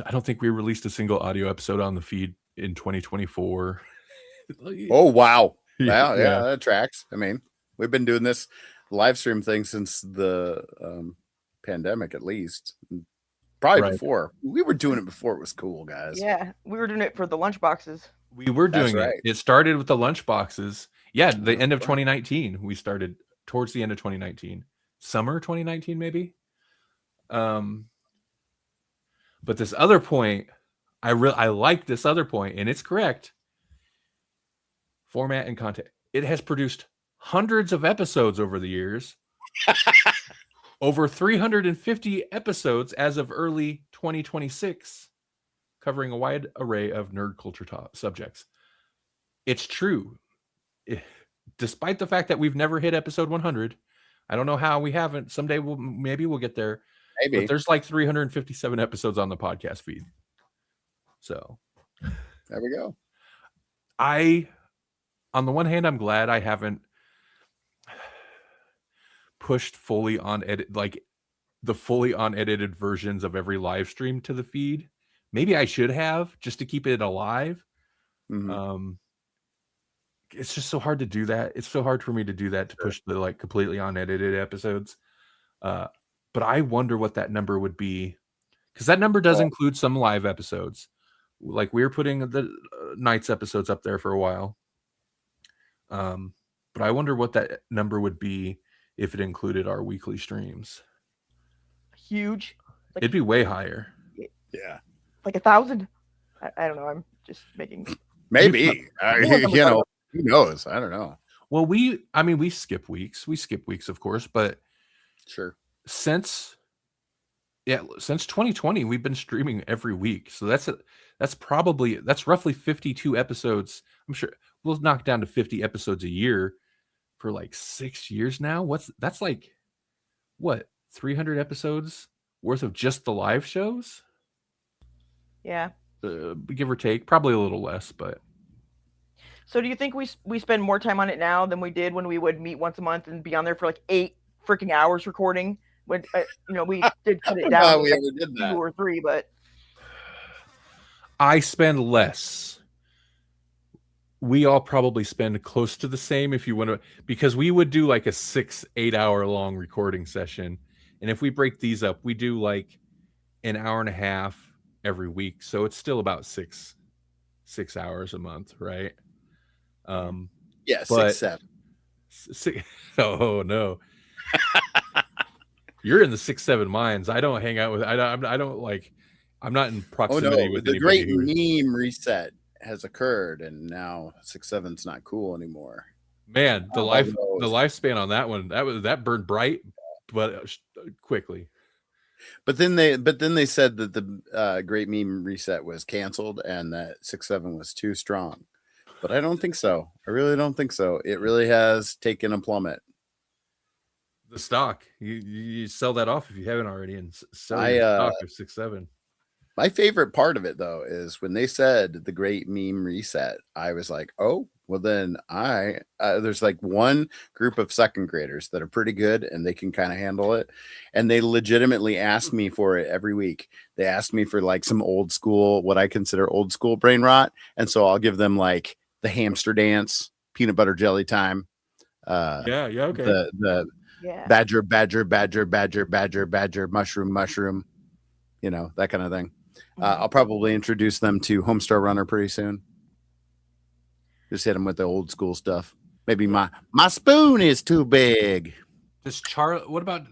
I don't think we released a single audio episode on the feed in 2024. Oh wow! Yeah. Yeah, that tracks. I mean, we've been doing this live stream thing since the pandemic, at least. Probably before. We were doing it before it was cool, guys. Yeah, we were doing it for the lunch boxes. We were doing right. it. It started with the lunch boxes. Yeah, the end of 2019. We started towards the end of 2019. Summer 2019, maybe. But this other point, I like this other point, and it's correct. Format and content. It has produced hundreds of episodes over the years. Over 350 episodes as of early 2026, covering a wide array of nerd culture subjects. It's true. Despite the fact that we've never hit episode 100, I don't know how we haven't. Someday maybe we'll get there. Maybe. But there's like 357 episodes on the podcast feed. So there we go. On the one hand, I'm glad I haven't pushed fully on edit, like the fully unedited versions of every live stream to the feed. Maybe I should have, just to keep it alive. It's just so hard to do that. It's so hard for me to do that, to push the like completely unedited episodes. But I wonder what that number would be, because that number does include some live episodes. Like we were putting the Nights episodes up there for a while. But I wonder what that number would be if it included our weekly streams. Huge. It'd be way higher. Yeah. Like 1,000. I don't know. I'm just making. Maybe. You know, who knows? I don't know. Well, we skip weeks. We skip weeks, of course, but sure. Since 2020, we've been streaming every week. So that's roughly 52 episodes. I'm sure we'll knock down to 50 episodes a year for like 6 years now. That's like what, 300 episodes worth of just the live shows? Yeah. Give or take, probably a little less, but. So do you think we spend more time on it now than we did when we would meet once a month and be on there for like 8 freaking hours recording? When we did cut it down. We ever did that. 2 or 3, but I spend less. We all probably spend close to the same, if you want to, because we would do like a 6-8 hour long recording session, and if we break these up, we do like an hour and a half every week, so it's still about 6 hours a month, right? Yeah, 6, 7. Oh no. You're in the 6-7 minds. I don't hang out with. I don't like. I'm not in proximity with the anybody. Great meme reset has occurred, and now 6-7's not cool anymore. Man, the lifespan on that one, that burned bright, but quickly. But then they said that the Great Meme Reset was canceled and that 6-7 was too strong. But I don't think so. I really don't think so. It really has taken a plummet. The stock, you sell that off if you haven't already, and sell your stock of 6-7. My favorite part of it though is when they said the Great Meme Reset. I was like, oh, Well, then there's like one group of second graders that are pretty good and they can kind of handle it. And they legitimately ask me for it every week. They ask me for like some old school, what I consider old school brain rot. And so I'll give them like the hamster dance, peanut butter jelly time. Yeah, okay. The Yeah. badger, mushroom, you know, that kind of thing. I'll probably introduce them to Homestar Runner pretty soon. Just hit them with the old school stuff. Maybe my spoon is too big. What about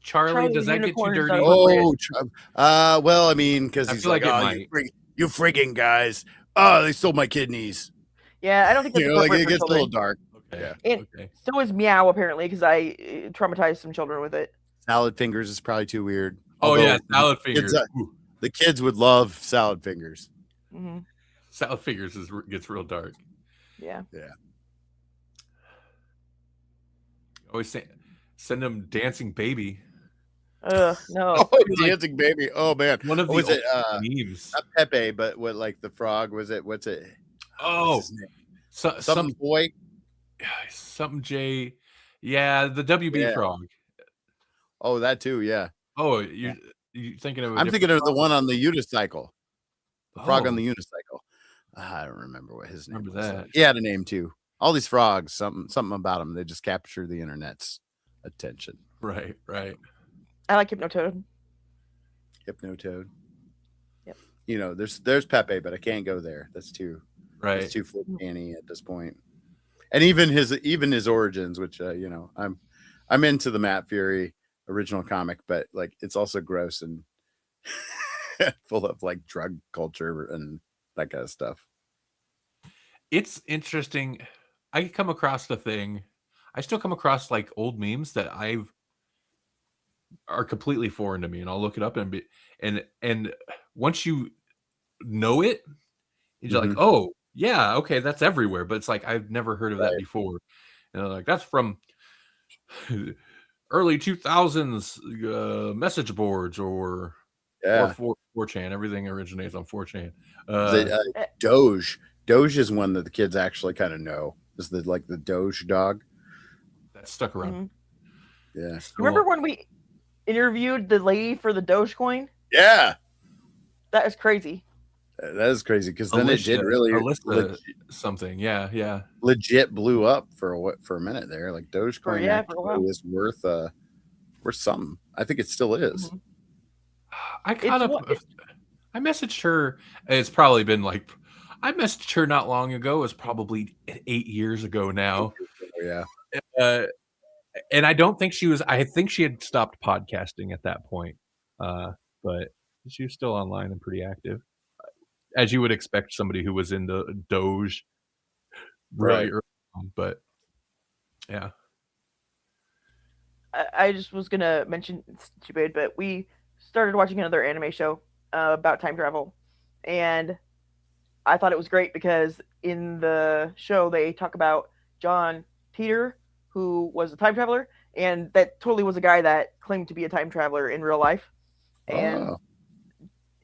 Charlie? Does the that get too unicorn is dirty? not Oh, well, I mean, because I he's feel like, like it oh, might. you friggin' guys. Oh, they stole my kidneys. Yeah, I don't think that's You know, like appropriate it for gets a little children. dark. Okay. Yeah. And Okay. so is Meow, apparently, because I traumatized some children with it. Salad fingers is probably too weird. Oh, Although yeah, salad fingers. The kids would love salad fingers. Mm-hmm. Salad fingers gets real dark. Yeah. Yeah. Always send them Dancing Baby. No. Oh, Dancing Baby. Oh man. One of the was it memes. not Pepe, but what, like the frog? Was it? What's it? Oh, what's his name? Something boy. Something J. Yeah, the WB frog. Oh, that too. Yeah. Oh, you thinking of? I'm thinking of the one on the unicycle. The frog on Oh. the unicycle. I don't remember what his name was. That. He had a name too. All these frogs, something about them. They just capture the internet's attention. Right. I like Hypnotoad. Hypnotoad. Yep. You know, there's Pepe, but I can't go there. That's too Right. It's too full canny at this point. And even his origins, which you know, I'm into the Matt Fury original comic, but like it's also gross and full of like drug culture and that kind of stuff. It's interesting. I come across the thing. I still come across like old memes that are completely foreign to me, and I'll look it up and once you know it, you're like, oh yeah, okay, that's everywhere. But it's like I've never heard of that before. And I'm like, that's from early 2000s message boards or 4chan. Everything originates on 4chan. Doge. Doge is one that the kids actually kind of know. Is the Doge dog that stuck around? Mm-hmm. Yeah. Remember when we interviewed the lady for the Dogecoin? Yeah. That is crazy. That is crazy because then it did really something. Yeah. Legit blew up for a minute there. Like Dogecoin was worth something. I think it still is. Mm-hmm. I messaged her. It's probably been like I messaged her not long ago. It was probably 8 years ago now. Yeah. And I don't think she was. I think she had stopped podcasting at that point. But she was still online and pretty active, as you would expect somebody who was into Doge really early on. But yeah. I just was gonna mention, it's stupid, but we started watching another anime show about time travel, and I thought it was great because in the show they talk about John Teeter, who was a time traveler, and that totally was a guy that claimed to be a time traveler in real life. And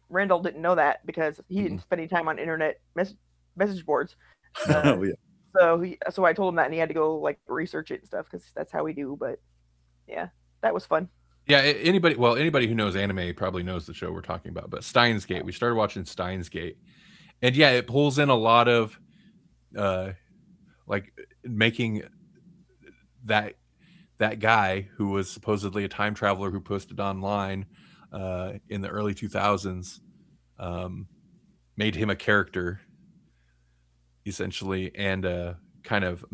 Randall didn't know that because he didn't spend any time on internet message boards. So I told him that, and he had to go like research it and stuff because that's how we do. But yeah, that was fun. Yeah, anybody who knows anime probably knows the show we're talking about. But Steins Gate, we started watching Steins Gate, and yeah, it pulls in a lot of like making that guy who was supposedly a time traveler who posted online in the early 2000s, made him a character essentially, and kind of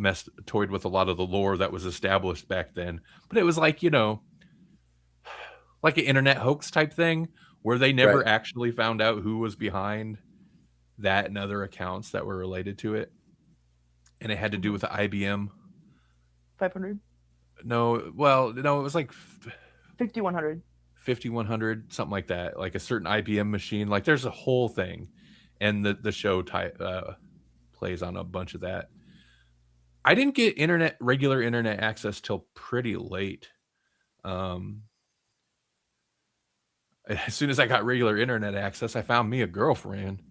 toyed with a lot of the lore that was established back then. But it was like, you know, like an internet hoax type thing where they never actually found out who was behind that and other accounts that were related to it. And it had to do with the IBM 500. No, it was like 5100, something like that, like a certain IBM machine. Like there's a whole thing, and the show plays on a bunch of that. I didn't get regular internet access till pretty late. As soon as I got regular internet access, I found me a girlfriend.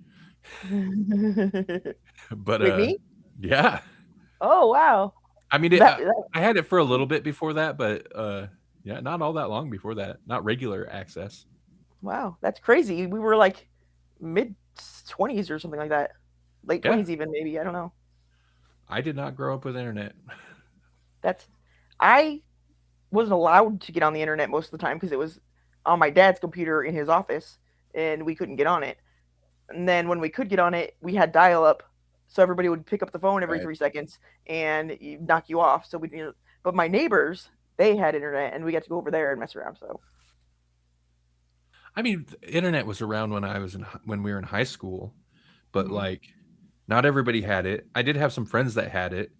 But me? Yeah. Oh wow. I mean, That, I had it for a little bit before that, but yeah, not all that long before that. Not regular access. wow, that's crazy. We were like mid-20s or something like that. Late Yeah. 20s even maybe. I don't know. I did not grow up with internet. That's I wasn't allowed to get on the internet most of the time because it was on my dad's computer in his office and we couldn't get on it. And then when we could get on it, we had dial up. So everybody would pick up the phone every Right. 3 seconds and knock you off. So but my neighbors, they had internet and we got to go over there and mess around. So I mean, the internet was around when we were in high school, but Mhm. like not everybody had it. I did have some friends that had it,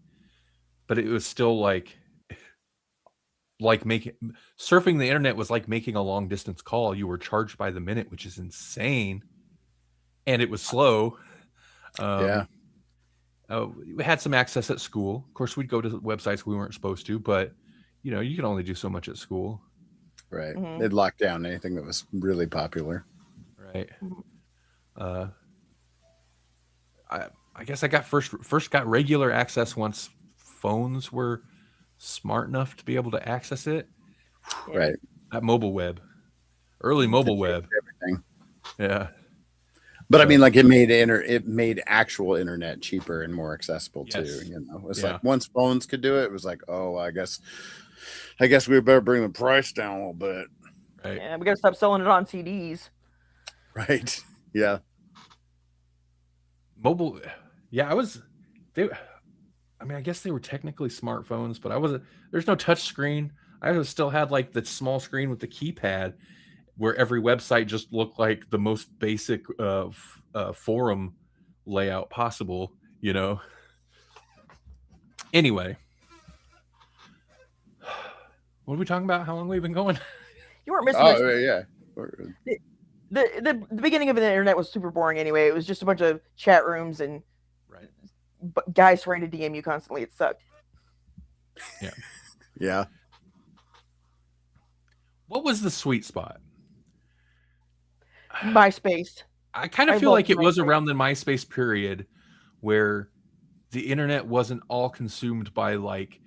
but it was still like making surfing the internet was like making a long distance call. You were charged by the minute, which is insane, and it was slow. Yeah. We had some access at school. Of course, we'd go to websites we weren't supposed to, but you can only do so much at school, Right. Mhm. They'd lock down anything that was really popular. right? Mhm. I guess I got first got regular access once phones were smart enough to be able to access it. Yeah. Right. That mobile web, early Mhm. mobile It web, changed everything. yeah. But I mean, like it made actual internet cheaper and more accessible too. Yes. You know, it's Yeah. like once phones could do it, it was like, oh, I guess we better bring the price down a little bit. Right. Yeah, we got to stop selling it on CDs. Right. Yeah. Mobile, yeah. I mean, I guess they were technically smartphones, but I wasn't. There's no touch screen. Still had like the small screen with the keypad, where every website just looked like the most basic forum layout possible. Anyway, what are we talking about? How long we've been going? You weren't missing Oh much. yeah. The beginning of the internet was super boring anyway. It was just a bunch of chat rooms and Right. guys trying to DM you constantly. It sucked. Yeah. What was the sweet spot? MySpace. I kind of I feel like loved it was MySpace. around the MySpace period where the internet wasn't all consumed by like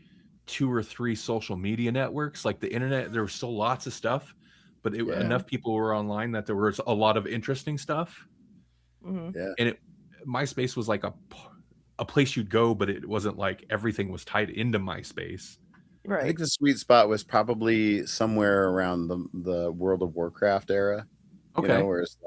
2 or 3 social media networks. Like the internet, there was still lots of stuff, but Yeah. enough people were online that there was a lot of interesting stuff. Hmm. Yeah. And MySpace was like a place you'd go, but it wasn't like everything was tied into MySpace. I Right. think the sweet spot was probably somewhere around the World of Warcraft era. You Okay. know, where it's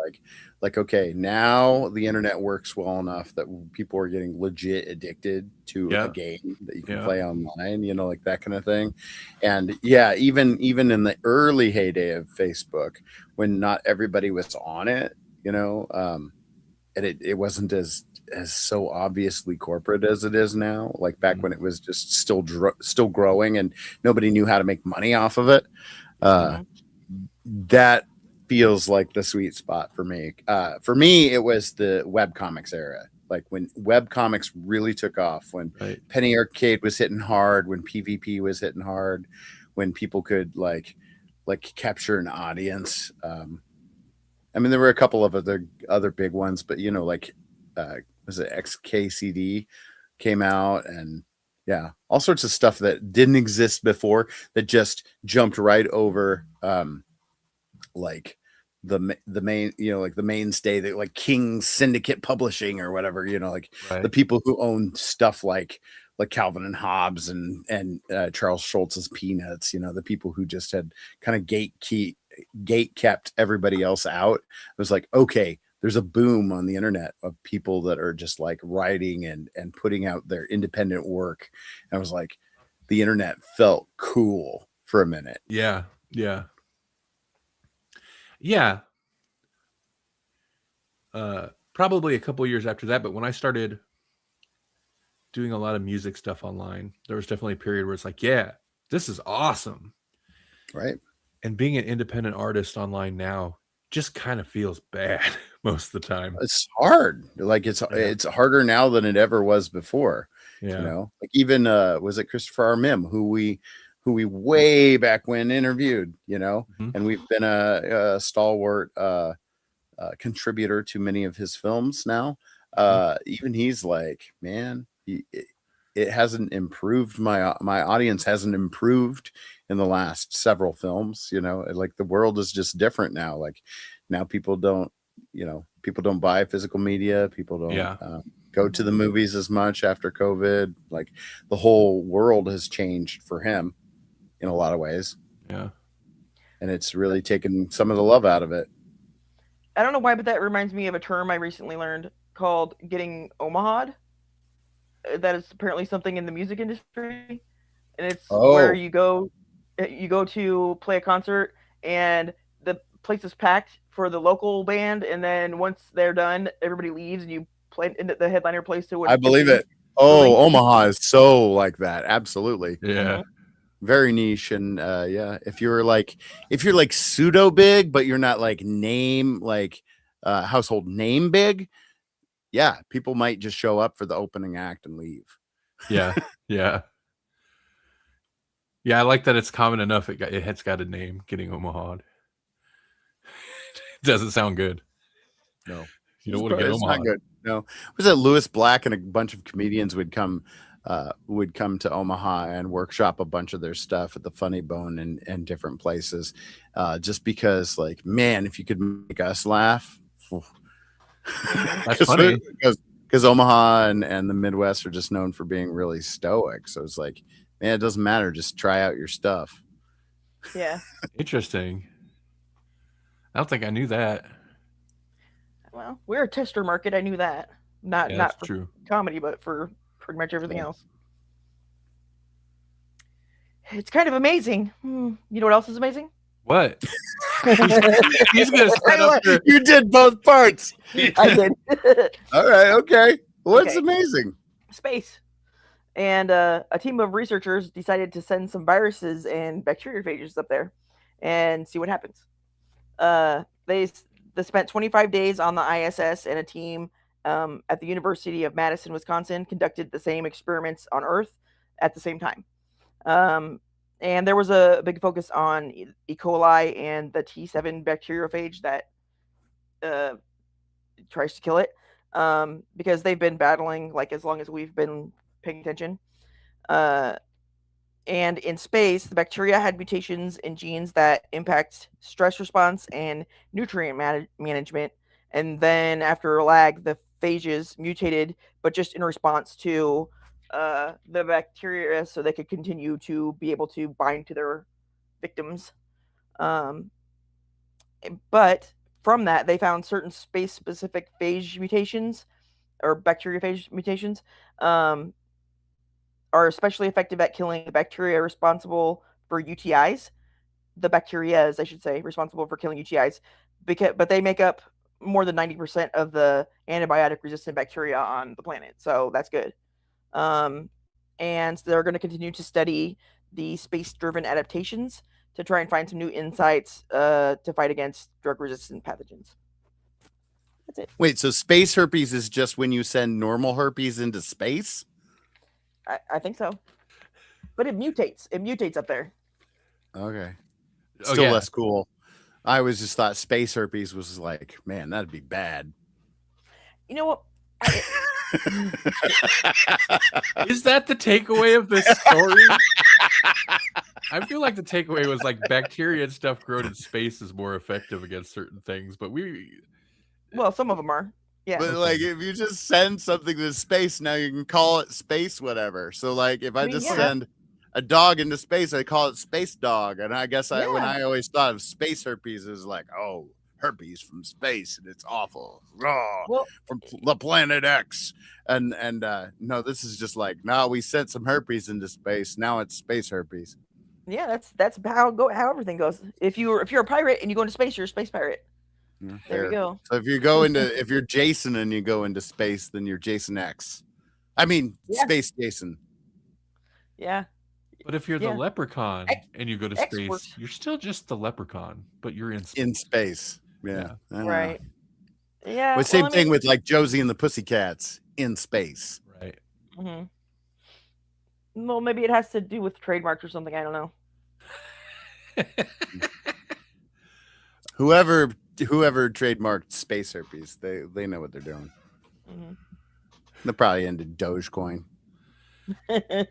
like, okay, now the internet works well enough that people are getting legit addicted to Yeah. a game that you can Yeah. play online, like that kind of thing. And yeah, even in the early heyday of Facebook, when not everybody was on it, and it wasn't as so obviously corporate as it is now. Like back when it was just still growing and nobody knew how to make money off of it. That feels like the sweet spot for me. For me, it was the webcomics era. Like when webcomics really took off, when Right. Penny Arcade was hitting hard, when PvP was hitting hard, when people could like capture an audience. I mean, there were a couple of other big ones, but was it XKCD came out, and yeah, all sorts of stuff that didn't exist before that just jumped right over like the main, like the mainstay, that like King Syndicate Publishing or whatever, like Right. the people who own stuff like Calvin and Hobbes and Charles Schultz's Peanuts, the people who just had kind of gate kept everybody else out. It was like, okay, there's a boom on the internet of people that are just like writing and putting out their independent work. And I was like, the internet felt cool for a minute. Yeah. Yeah. Yeah. Probably a couple years after that, but when I started doing a lot of music stuff online, there was definitely a period where it's like, yeah, this is awesome. Right. And being an independent artist online now just kind of feels bad most of the time. It's hard. Like it's harder now than it ever was before. Yeah. Like even was it Christopher R. Mim who we way back when interviewed, and we've been a stalwart contributor to many of his films now. Even he's like, man, it hasn't improved. My audience hasn't improved in the last several films. Like the world is just different now. Like now people don't buy physical media. People don't go to the movies as much after COVID. Like the whole world has changed for him in a lot of ways. Yeah. And it's really taken some of the love out of it. I don't know why, but that reminds me of a term I recently learned called getting Omaha'd. That is apparently something in the music industry, and it's where you go to play a concert and the place is packed for the local band, and then once they're done, everybody leaves and you play in the headliner plays to. I believe it. Oh, Omaha is so like that. Absolutely. Yeah. Very niche. And if you're like pseudo big, but you're not like household name big, yeah, people might just show up for the opening act and leave. Yeah. Yeah. Yeah, I like that it's common enough. It's got a name, getting Omaha. Doesn't sound good. No. You don't want to get It's Omaha. not good. No. Was it Lewis Black and a bunch of comedians would come to Omaha and workshop a bunch of their stuff at the Funny Bone and different places, just because, like, man, if you could make us laugh. That's funny. Because Omaha and the Midwest are just known for being really stoic. So it's like, man, it doesn't matter. Just try out your stuff. Yeah. Interesting. I don't think I knew that. Well, we're a tester market. I knew that. Not for true. comedy, but for pretty much everything else. It's kind of amazing. You know what else is amazing? What? He's gonna set up the... You did both parts. I did. All right. Okay. What's amazing? Space. And a team of researchers decided to send some viruses and bacteriophages up there and see what happens. They spent 25 days on the ISS, and a team at the University of Madison, Wisconsin, conducted the same experiments on Earth at the same time. And there was a big focus on E. coli and the T7 bacteriophage that tries to kill it, because they've been battling like as long as we've been paying attention. And in space, the bacteria had mutations in genes that impact stress response and nutrient management. And then after a lag, the phages mutated, but just in response to the bacteria, so they could continue to be able to bind to their victims. But from that, they found certain space-specific phage mutations, or bacteriophage mutations, are especially effective at killing the bacteria responsible for UTIs. The bacterias, I should say, responsible for killing UTIs, but they make up more than 90% of the antibiotic-resistant bacteria on the planet, so that's good. And they're going to continue to study the space-driven adaptations to try and find some new insights to fight against drug-resistant pathogens. That's it. Wait, so space herpes is just when you send normal herpes into space? I think so. But it mutates. It mutates up there. Okay. Still less cool. I always just thought space herpes was like, man, that'd be bad. You know what? Is that the takeaway of this story? I feel like the takeaway was like bacteria and stuff grown in space is more effective against certain things, but well, some of them are. Yeah. But like, if you just send something to space, now you can call it space whatever. So like, if I just send a dog into space, I call it space dog. And I guess when I always thought of space herpes, it was like, oh, herpes from space, and it's awful. From the planet X. And no, this is just like, no, we sent some herpes into space. Now it's space herpes. Yeah, that's how everything goes. If you're a pirate and you go into space, you're a space pirate. Yeah, there we go. So if you're Jason and you go into space, then you're Jason X. I mean, Space Jason. Yeah. But if you're the leprechaun and you go to space, you're still just the leprechaun, but you're in space. In space. Yeah. Right. Yeah. Well, same thing with like Josie and the Pussycats in space. Right. Mm-hmm. Well, maybe it has to do with trademarks or something. I don't know. Whoever trademarked space herpes, they know what they're doing. Mm-hmm. They're probably into Dogecoin. I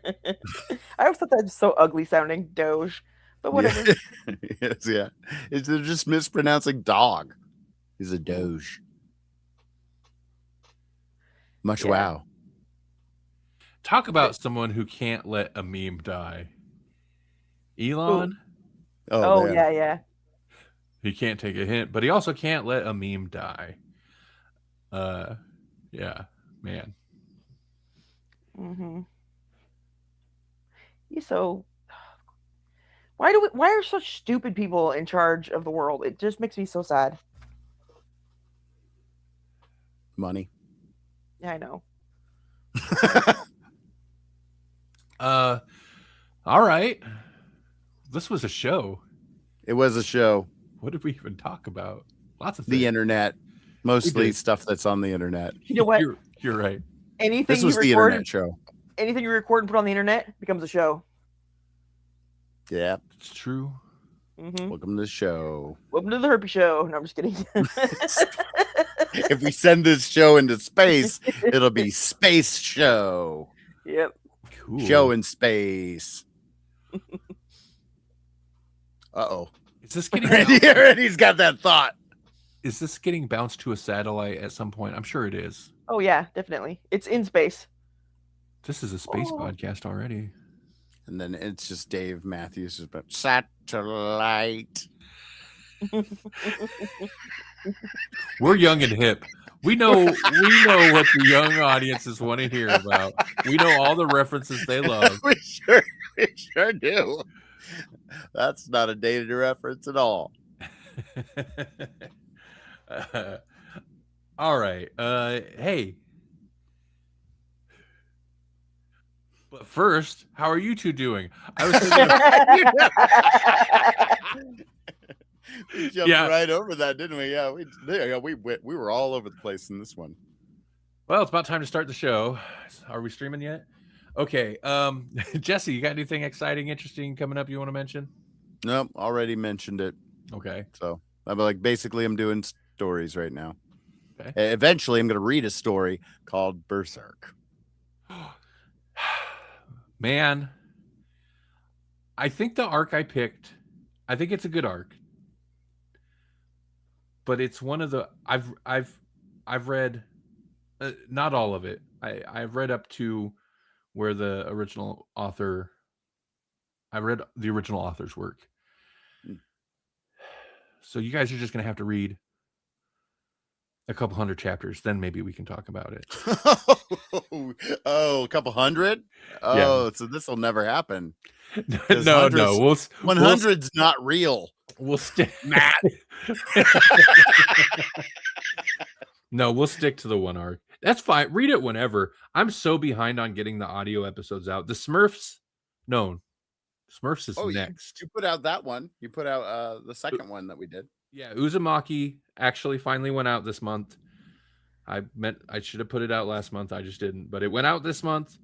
always thought that was so ugly sounding, Doge. But whatever. Yes, yeah. They're just mispronouncing dog. He's a Doge. Much Yeah. wow. Talk about someone who can't let a meme die. Elon, Oh, man. yeah. he can't take a hint, but he also can't let a meme die. Yeah, man. Mm-hmm. He's so. Why are such stupid people in charge of the world? It just makes me so sad. Money. Yeah, I know. All right. This was a show. It was a show. What did we even talk about? Lots of The things. internet. Mostly did. stuff that's on the internet. You know what? You're right. Anything This was you the record, internet show. anything you record and put on the internet becomes a show. Yeah. It's true. Mm-hmm. Welcome to the show. Welcome to the Herpy Show. No, I'm just kidding. If we send this show into space, it'll be Space Show. Yep. Cool. Show in space. Uh-oh. Is this getting Randy's got that thought. Is this getting bounced to a satellite at some point? I'm sure it is. Oh yeah, definitely. It's in space. This is a space podcast already. And then it's just Dave Matthews about satellite. We're young and hip. We know what the young audiences want to hear about. We know all the references they love. we sure do. That's not a dated reference at all. All right. Hey. But first, how are you two doing? I was thinking we jumped right over that, didn't we? Yeah, we were all over the place in this one. Well, it's about time to start the show. Are we streaming yet? Okay. Jesse, you got anything exciting, interesting coming up you want to mention? Nope, already mentioned it. Okay. So I'm I'm doing stories right now. Okay. Eventually, I'm going to read a story called Berserk. Man, I think the arc I picked, I think it's a good arc, but it's one of the I've read not all of it. I've read up to where the original author. I read the original author's work, so you guys are just gonna have to read a couple hundred chapters, then maybe we can talk about it. Oh, a couple hundred? Oh, yeah. So this will never happen. No. 100's not real. We'll stick, Matt. No, we'll stick to the one arc. That's fine. Read it whenever. I'm so behind on getting the audio episodes out. The Smurfs, no. Smurfs is next. You put out that one. You put out the second one that we did. Yeah, Uzumaki actually finally went out this month. I should have put it out last month. I just didn't. But it went out this month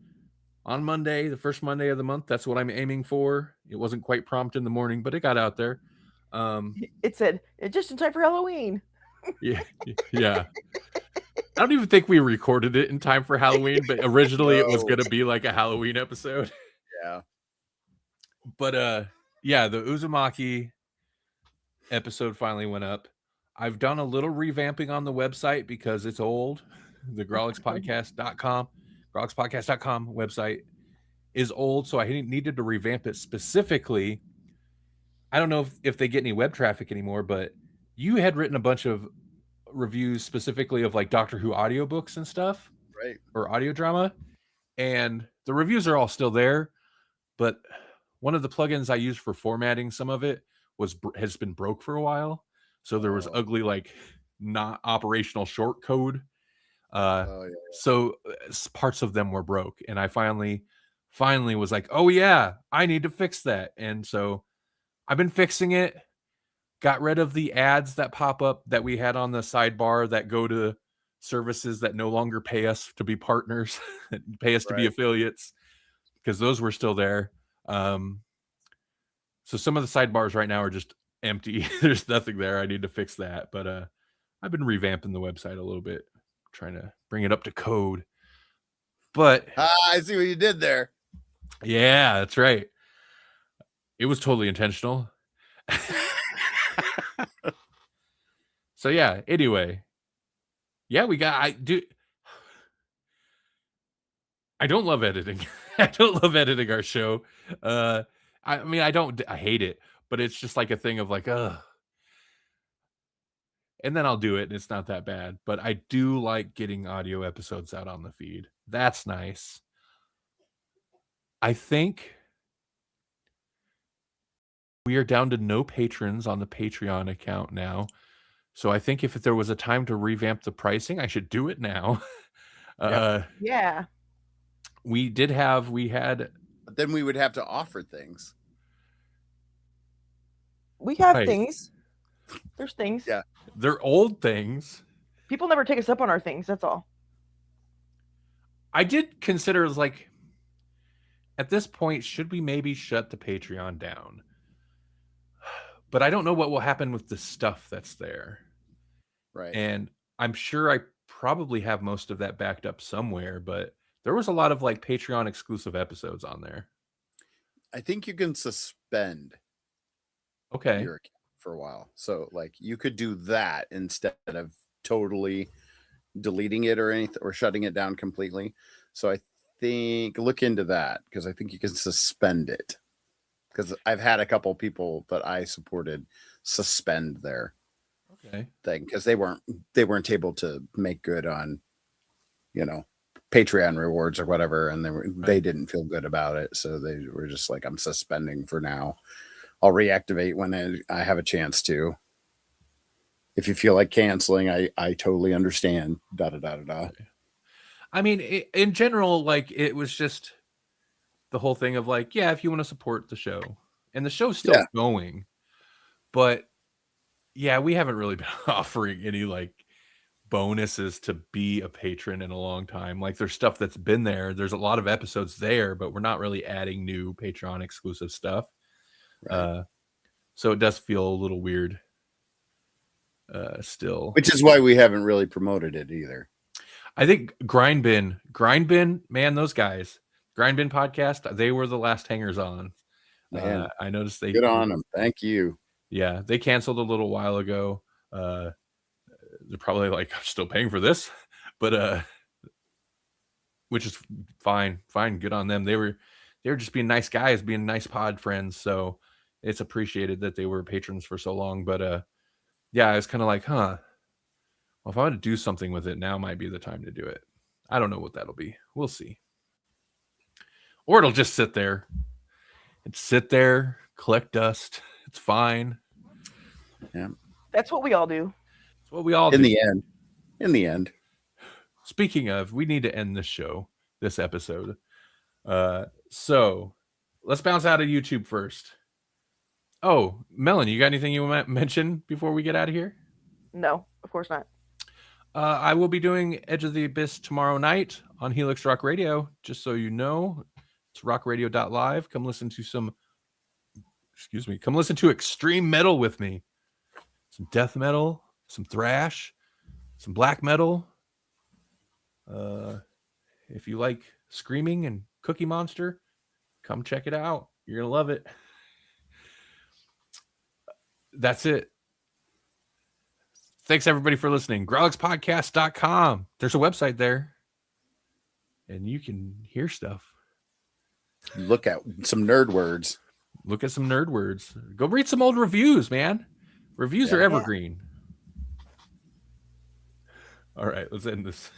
on Monday, the first Monday of the month. That's what I'm aiming for. It wasn't quite prompt in the morning, but it got out there. It said, just in time for Halloween. Yeah. I don't even think we recorded it in time for Halloween, but originally it was going to be like a Halloween episode. Yeah. But yeah, the Uzumaki episode finally went up. I've done a little revamping on the website because it's old. The Grawlixpodcast.com website is old, so I needed to revamp it specifically. I don't know if they get any web traffic anymore, but you had written a bunch of reviews specifically of like Doctor Who audiobooks and stuff, right? Or audio drama, and the reviews are all still there, but one of the plugins I used for formatting some of it has been broke for a while. So there was ugly, like not operational short code. So parts of them were broke. And I finally was like, oh yeah, I need to fix that. And so I've been fixing it, got rid of the ads that pop up that we had on the sidebar that go to services that no longer pay us to be partners, pay us to be affiliates, because those were still there. So some of the sidebars right now are just empty. There's nothing there. I need to fix that. But I've been revamping the website a little bit, trying to bring it up to code. But I see what you did there. yeah, that's right. It was totally intentional. So yeah, anyway. Yeah, I don't love editing. I don't love editing our show. I mean, I hate it, but it's just like a thing of like, ugh. And then I'll do it and it's not that bad. But I do like getting audio episodes out on the feed. That's nice. I think we are down to no patrons on the Patreon account now. So I think if there was a time to revamp the pricing, I should do it now. Yeah. We had But then we would have to offer things. We have Right. things. There's things. Yeah. They're old things. People never take us up on our things. That's all. I did consider like at this point, should we maybe shut the Patreon down? But I don't know what will happen with the stuff that's there. Right. And I'm sure I probably have most of that backed up somewhere, but there was a lot of like Patreon exclusive episodes on there. I think you can suspend Okay. your account for a while. So like you could do that instead of totally deleting it or anything or shutting it down completely. So I think look into that because I think you can suspend it. Because I've had a couple people that I supported suspend their thing because they weren't able to make good on, Patreon rewards or whatever, and they didn't feel good about it, so they were just like, I'm suspending for now. I'll reactivate when I have a chance to. If you feel like canceling, I totally understand. I mean, in general, like it was just the whole thing of like, yeah, if you want to support the show, and the show's still going, but yeah, we haven't really been offering any like bonuses to be a patron in a long time. Like there's stuff that's been there. There's a lot of episodes there, but we're not really adding new Patreon exclusive stuff. Right. So it does feel a little weird still. Which is why we haven't really promoted it either. I think Grind Bin, man, those guys, Grind Bin podcast, they were the last hangers on. Man, I noticed they good on them. Thank you. Yeah, they canceled a little while ago. They're probably like, I'm still paying for this, but which is fine. Good on them. They were just being nice guys, being nice pod friends. So it's appreciated that they were patrons for so long. But yeah, I was kind of like, well, if I want to do something with it, now might be the time to do it. I don't know what that'll be. We'll see. Or it'll just sit there. Collect dust. It's fine. Yeah. That's what we all do. That's what we all do. In the end. Speaking of, we need to end this episode. So let's bounce out of YouTube first. Oh, Melanie, you got anything you want to mention before we get out of here? No, of course not. I will be doing Edge of the Abyss tomorrow night on Helix Rock Radio. Just so you know, it's rockradio.live. Come listen to extreme metal with me. Some death metal, some thrash, some black metal. If you like screaming and Cookie Monster, come check it out. You're going to love it. That's it. Thanks everybody for listening. Grawlixpodcast.com. There's a website there and you can hear stuff. Look at some nerd words. Go read some old reviews, man. Reviews are evergreen. All right, let's end this.